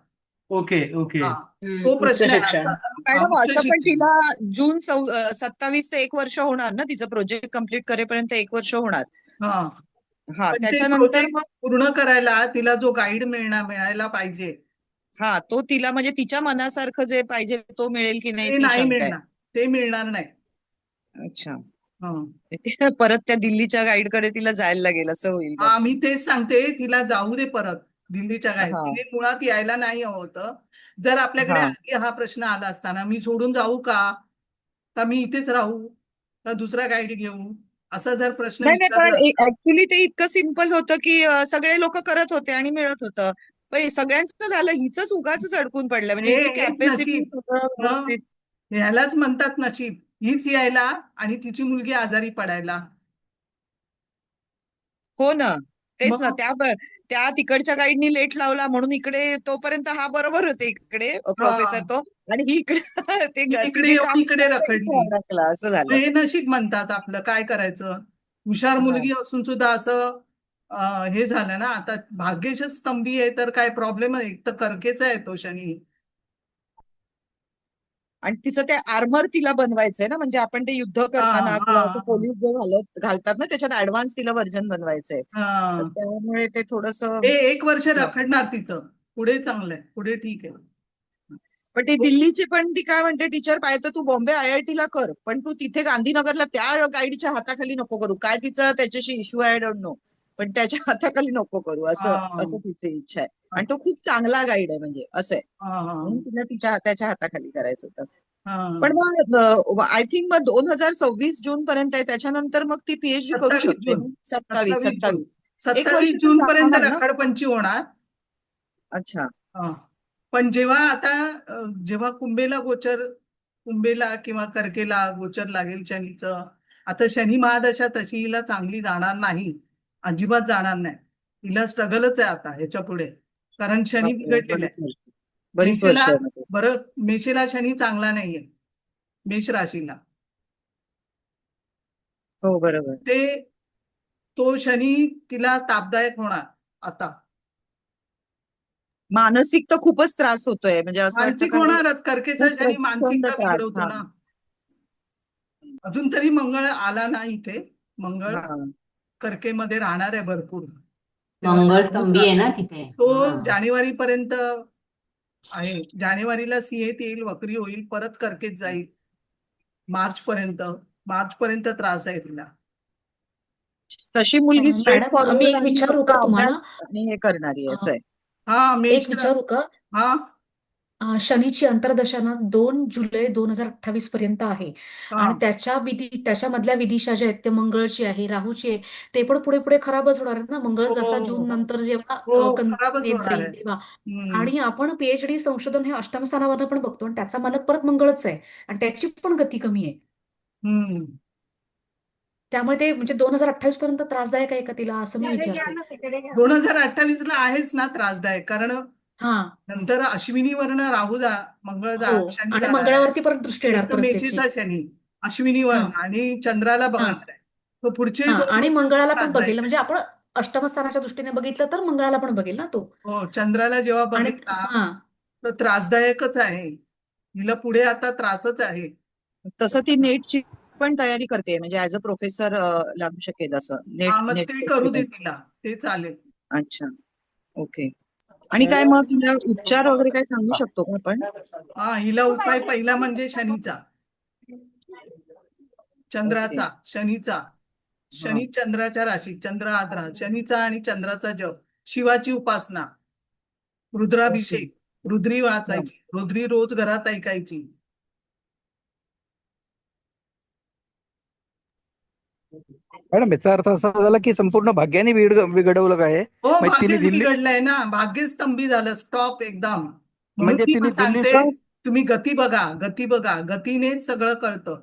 ओके. हा, तो उच्च प्रश्न आहे शिक्षण. आताचा. मॅडम उच्च असं पण शिक्षण. तिला जून 27 ते 1 वर्ष होणार ना, तिचं प्रोजेक्ट कम्प्लीट करेपर्यंत 1 वर्ष होणार. हा, हा, पण ते त्याच्यानंतर प्रोजेक्ट मग पूर्ण करायला तिला जो गाईड मिळायला पाहिजे, हा, तो तिला म्हणजे तिच्या मनासारखं जे पाहिजे तो मिळेल की नाही ते ती नाही शंका आहे. मिळणार, ते मिळणार नाही. अच्छा. हा. परत त्या दिल्लीच्या गाईड कडे तिला जायला लागेल असं होईल मग. हा, मी तेच सांगते, तिला जाऊ दे परत दिल्लीच्या गाईड. हा. तिने मुळात यायला नाही हवं होतं. जर आपल्याकडे हा. आधी हा प्रश्न आला असताना, मी सोडून जाऊ का मी इथेच राहू, का दुसरा गाईड घेऊ, असा जर प्रश्न नाही पण विचारला असता. ऍक्च्युली ते इतकं सिम्पल होतं की सगळे लोक करत होते आणि मिळत होतं. पण सगळ्यांचं झालं, हिचंच उगाच अडकून पडलं, म्हणजे हिची हेच कॅपॅसिटी नशीब. सगळं व्यवस्थित. ह्यालाच म्हणतात नशीब. हीच यायला आणि तिची मुलगी आजारी पडायला. हो ना, तेच ना. मग त्या तिकडच्या गाईडनी लेट लावला म्हणून इकडे तोपर्यंत हा बरोबर होते इकडे प्रोफेसर तो, आणि ही इकडे इकडे तिने येऊन काम इकडे केलं, रखडली. इथे अडकला, असं झालं. हे नशीब म्हणतात आपलं, काय करायचं. हुशार मुलगी असून सुद्धा असं हे झालं ना. आता भाग्येशच स्तंभी आहे तर काय प्रॉब्लेम आहे. एक तर कर्केचा आहे तो शनी. आणि तिचं ते आर्मर तिला बनवायचंय ना, म्हणजे आपण ते युद्ध करताना किंवा असं पोलीस जे घालतात ना, त्याच्यात ऍडव्हान्स तिला व्हर्जन बनवायचंय. तर त्यामुळे ते थोडंसं. हे 1 वर्ष रखडणार तिचं. पुढे चांगलंय, पुढे ठीक आहे. पण ती दिल्लीची पण ती काय म्हणते, टीचर पाहिजे तर तू बॉम्बे IIT ला कर, पण तू तिथे गांधीनगरला त्या गाईडच्या हाताखाली नको करू. काय तिचं त्याच्याशी इश्यू आहे, आय डोंट नो, पण त्याच्या हाताखाली नको करू, असं तिची इच्छा आहे. आणि तो खूप चांगला गाईड आहे, म्हणजे असं आहे, म्हणून तिला त्याच्या हाताखाली करायचं होतं. पण मग आय थिंक मग 2026 जून पर्यंत आहे, त्याच्यानंतर मग ती पीएचडी करू 27 शकते. जून. 27 एक 27 वर्ष तर जून पर्यंत जाणार ना. रखडपंची होणार. अच्छा. पण जेव्हा कुंभेला किंवा कर्केला गोचर लागेल शनीचं, आता शनी महादशा तशी हिला चांगली जाणार नाही, अजिबात जाणार नाही. हिला स्ट्रगलच आहे आता ह्याच्या पुढे, कारण शनी बिघडलेला आहे. बरीच वर्ष मेषेला शनी चांगला नाहीये, मेष राशीला. हो, बरोबर. तो शनी तिला तापदायक होणार आता. मानसिक तर खूपच त्रास होतोय, म्हणजे असं मानसिक होणारच. कर्केचा शनी मानसिकता त्रास. बिघडवतो ना. अजून तरी मंगळ आला ना इथे. मंगळ कर्केमध्ये राहणार आहे भरपूर. मंगळ स्तंभी आहे ना तिथे. तो जानेवारी पर्यंत आहे. जानेवारीला सिंहेत येईल, वक्री होईल, परत कर्केत जाईल मार्च पर्यंत त्रास आहे तिला. तशी मुलगी स्ट्रेट मॅडम फॉरवर्ड मी एक आणि विचारू फक्त का तुम्हाला? अभ्यास आणि हे करणारी आहे, असं आहे. हा एक मेष विचारू का? हा शनीची अंतर्दशा ना 2 जुलै 2028 पर्यंत आहे हा आणि त्याच्यामधल्या विदिशा ज्या आहेत ते मंगळची आहे, राहूची आहे, ते पण पुढे पुढे खराबच होणार आहेत ना. मंगळ हो जसा हो जून हो नंतर जेव्हा हो, खराबच कन्येत होणार जाईल आहे. तेव्हा. हम्म आणि आपण पीएचडी संशोधन हे अष्टम स्थानावरनं पण बघतो आणि त्याचा मालक परत मंगळच आहे आणि त्याची पण गती कमी आहे. हम्म त्यामुळे ते म्हणजे 2028 पर्यंत त्रासदायक आहे का तिला, असं मी विचारते. 2028 ला आहेच ना त्रासदायक, कारण हा नंतर अश्विनीवरनं मंगळ हो शनी आणि जाणार आहे. मंगळावरती परत दृष्टी येणार एक तर परत त्याची. मेषेचा शनी हा अश्विनीवरनं आणि चंद्राला हा बघणार आहे. तो पुढचे हा 2 आणि वर्ष मंगळाला पण त्रासदायक बघेल, आहे. म्हणजे आपण अष्टमस्थानाच्या दृष्टीने बघितलं तर मंगळाला पण बघेल ना तो. हो, चंद्राला जेव्हा आणि बघितला हा तर त्रासदायकच आहे. हिला पुढे आता त्रासच आहे. तसं ती नेटची पण तयारी करते, म्हणजे ऍज अ प्रोफेसर लागू शकेल असं हा, मग नेट ते करू दे तिला, ते चालेल. अच्छा, ओके. आणि काय मग तिला उपचार वगैरे काय सांगू शकतो का आपण? हा, हिला उपाय पहिला म्हणजे शनीचा, ओके. शनीचा. हा. शनी चंद्राच्या राशीत, चंद्र आद्रा, शनीचा आणि चंद्राचा जप, शिवाची उपासना, ओके. रुद्राभिषेक, रुद्री हा. वाचायची, रुद्री रोज घरात ऐकायची. मॅडम याचा अर्थ असा झाला की संपूर्ण भाग्याने बिघडवलं काय? हो, म्हणजे तिने भाग्यच दिल्ली बिघडलंय ना, भाग्यच स्तंभी झालं, स्टॉप एकदम. म्हणून म्हणजे मी तिने पण सांगते, दिल्लीचं तुम्ही गती बघा, गतीनेच सगळं कळतं.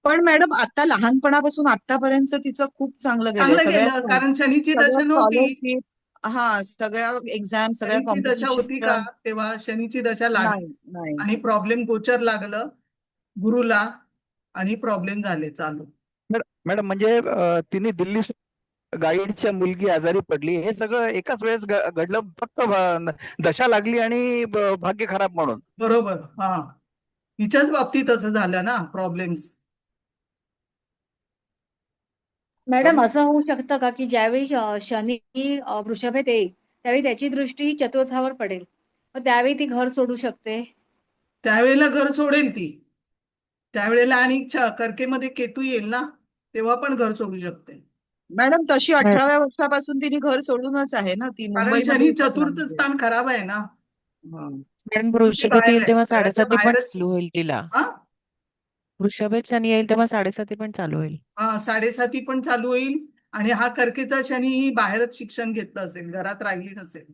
पण मॅडम आता लहानपणापासून आतापर्यंत तिचं खूप चांगलं गेलंय. चांगलं गेलं, कारण शनीची दशा नव्हती. स्कॉलरशिप, हा, सगळ्या एक्झाम, सगळ्या शनीची दशा होती का कॉम्पिटिशन. तेव्हा? शनीची दशा लागली नाही नाही आणि प्रॉब्लेम गोचर लागलं गुरुला आणि प्रॉब्लेम झाले चालू. मॅडम म्हणजे तिने दिल्ली गाईडच्या मुलगी आजारी पडली, हे सगळं एकाच वेळेस घडलं, फक्त दशा लागली आणि भाग्य खराब म्हणून. बरोबर. हा, हिच्याच बाबतीत असं झालं ना प्रॉब्लेम्स. मॅडम असं होऊ शकतं का की ज्यावेळी शनी वृषभेत येईल त्यावेळी त्याची दृष्टी चतुर्थावर पडेल, मग त्यावेळी ती घर सोडू शकते? त्यावेळेला घर सोडेल ती, त्यावेळेला. आणि कर्केमध्ये केतू येईल ना, तेव्हा पण घर सोडू शकते. मॅडम तशी 18व्या वर्षापासून तिने घर सोडूनच आहे ना, ती कारण मुंबईमध्ये शनी होती ना चतुर्थ म्हणजे. स्थान खराब आहे ना, हा. मॅडम ती वृषभेत बाहेर येईल आहे, तेव्हा घराच्या 7:30 पण बाहेरच. चालू होईल तिला. हा वृषभेत शनी येईल तेव्हा 7:30 पण चालू होईल. हा, 7:30 पण चालू होईल. आणि हा कर्केचा शनी ही बाहेरच शिक्षण घेतलं असेल, घरात राहिली नसेल.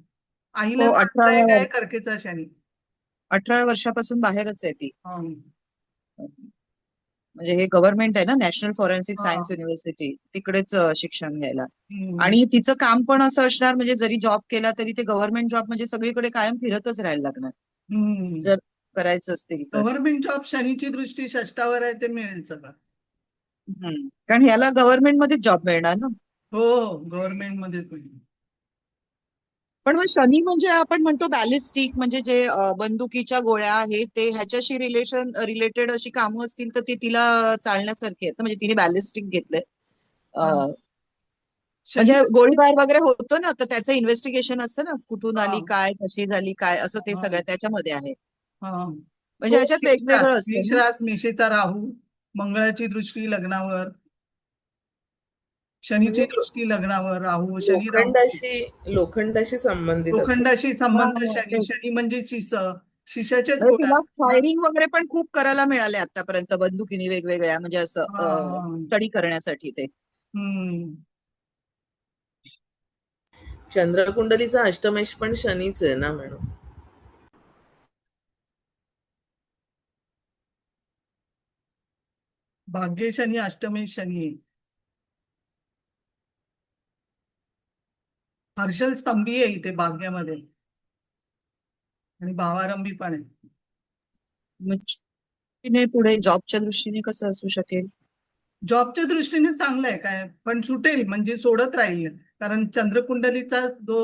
आईला हो, त्रासदायक आहे कर्केचा शनी. 18व्या वर्षापासून बाहेरच आहे ती. हा. म्हणजे हे गव्हर्नमेंट आहे ना, नॅशनल फॉरेन्सिक हा. सायन्स युनिव्हर्सिटी, तिकडेच शिक्षण घ्यायला. हम्म. आणि तिचं काम पण असं असणार, म्हणजे जरी जॉब केला तरी ते गव्हर्नमेंट जॉब म्हणजे सगळीकडे कायम फिरतच राहायला लागणार हम्म. जर करायचं असतील तर. गव्हर्नमेंट जॉब, शनीची दृष्टी षष्टावर आहे, ते मिळेल सगळं. कारण ह्याला गव्हर्नमेंट मध्येच जॉब मिळणार ना. हो, गव्हर्नमेंट मध्ये मिळेल. पण मग शनी म्हणजे आपण म्हणतो बॅलिस्टिक, म्हणजे जे बंदुकीच्या गोळ्या आहे ते, ह्याच्याशी रिलेटेड अशी कामं असतील तर ती तिला चालण्यासारखी आहेत. म्हणजे तिने बॅलिस्टिक घेतलंय, हा. म्हणजे शनी गोळीबार वगैरे होतो ना, तर त्याचं इन्व्हेस्टिगेशन असतं ना, कुठून हा. आली, काय, कशी झाली, काय, असं ते हा. सगळं त्याच्यामध्ये आहे. हा. म्हणजे हो, ह्याच्यात वेगवेगळं असतं ना. मेषेचा राहू, मंगळाची दृष्टी लग्नावर, शनीची दृष्टी लग्नावर, राहू, शनी राहू, लोखंडाशी संबंधित असेल. लोखंडाशी संबंध. हा, शनी तेच. शनी म्हणजे शिशाचेच म्हणजे गोळ्या तिला असतात ना. फायरिंग वगैरे पण खूप करायला मिळाले आतापर्यंत, बंदुकीने वेगवेगळ्या, म्हणजे हा, असं हा. स्टडी करण्यासाठी ते. हम्म. चंद्रकुंडलीचा अष्टमेश पण शनीच आहे ना मॅडम. भाग्य शनी, अष्टमेश शनी. हर्षल स्तंभी आहे इथे भाग्यामध्ये, आणि भावारंभी पण आहे. मग तिने पुढे जॉबच्या दृष्टीने कसं असू शकेल? जॉबच्या दृष्टीने चांगलं आहे काय, पण सुटेल म्हणजे सोडत राहील. कारण चंद्रकुंडलीचा जो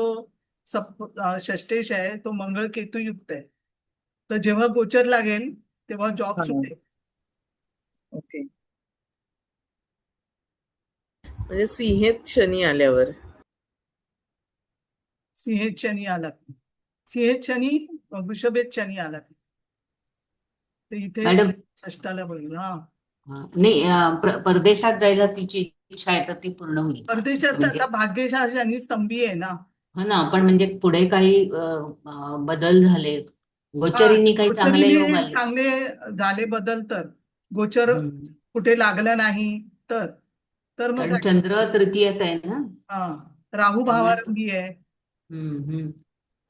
षष्टेश आहे तो मंगळ केतू युक्त आहे, तर जेव्हा गोचर लागेल तेव्हा जॉब हा. सुटेल. ओके. म्हणजे सिंहेत शनी आल्यावर. सिंहेत शनी आला सिंहेत शनी वृषभेत शनी आला. तर इथे मॅडम षष्टाला बघितलं. हा नाही परदेशात जायला तिची इच्छा आहे तर ती पूर्ण होईल का? परदेशात म्हणजे आता भाग्यशा शनी स्तंभी आहे ना. हो ना, पण म्हणजे पुढे काही बदल झाले, गोचरींनी काही चांगले गोचरीने योग आले? चांगले झाले बदल तर गोचर हम्म. कुठे लागलं नाही तर मग कारण चंद्र तृतीयत आहे ना. हा राहू भावारंभी आहे. हम्म.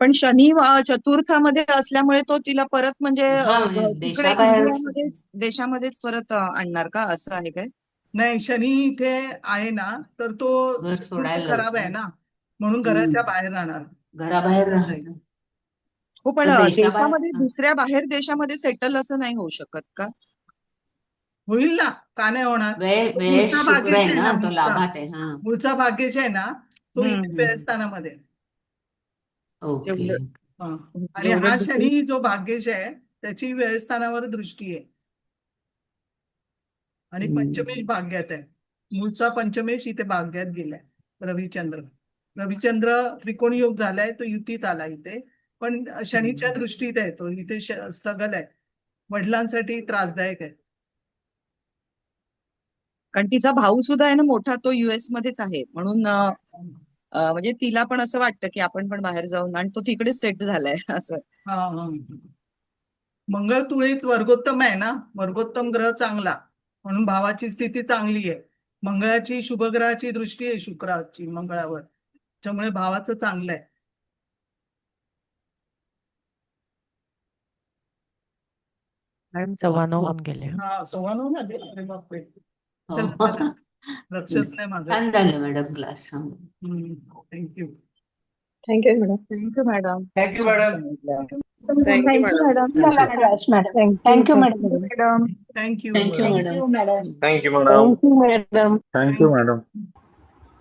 पण शनी चतुर्थामध्ये असल्यामुळे तो तिला परत म्हणजे हा, म्हणजे तिकडे देशाबाहेर देशामध्येच परत आणणार का, असं आहे काय? नाही, शनी इथे आहे ना तर तो घर चतुर्थ सोडायला खराब आहे लावतो. ना, म्हणून घराच्या बाहेर राहणार. घराबाहेर असं राहणार. हो, पण तर देशाबाहेर देशामध्ये दुसऱ्या बाहेर देशामध्ये सेटल असं नाही होऊ शकत का? होईल ना, का नाही होणार. वेळेस मूळचा शुक्र भाग्यश आहे आहे ना, ना, तो लाभात आहे. हा, मूळचा भाग्यश आहे ना, तो इथे व्ययस्थानामध्ये आहे. ओके. हा. आणि हा शनी जो भाग्यश आहे त्याची व्ययस्थानावर दृष्टी आहे आणि पंचमेश भाग्यात आहे. मूळचा पंचमेश इथे भाग्यात गेलाय. रविचंद्र त्रिकोणी योग झालाय, तो युतीत आला इथे, पण शनीच्या दृष्टीत आहे तो. इथे स्ट्रगल आहे, वडिलांसाठी त्रासदायक आहे. कारण तिचा भाऊ सुद्धा आहे ना मोठा, तो US मध्येच आहे, म्हणून म्हणजे तिला पण असं वाटतं की आपण पण बाहेर जाऊन, आणि तो तिकडेच सेट झालाय असं. हा. मंगळ तुळीच वर्गोत्तम आहे ना, वर्गोत्तम ग्रह चांगला, म्हणून भावाची स्थिती चांगली आहे. मंगळाची शुभग्रहाची दृष्टी आहे शुक्राची मंगळावर, त्यामुळे भावाचं चांगलं आहे. मॅडम 9:15 होऊन गेले. हा 9:15 झाले. अरे बापरे. हो. चला चला. लक्षच नाही माझं. छान झालं madam class. Thank you. Thank you madam. Thank you madam. Thank you madam. Thank you madam. चला class madam. Thank you madam. Thank you thank you madam. Madam. Thank you madam. Thank you madam. Thank you madam.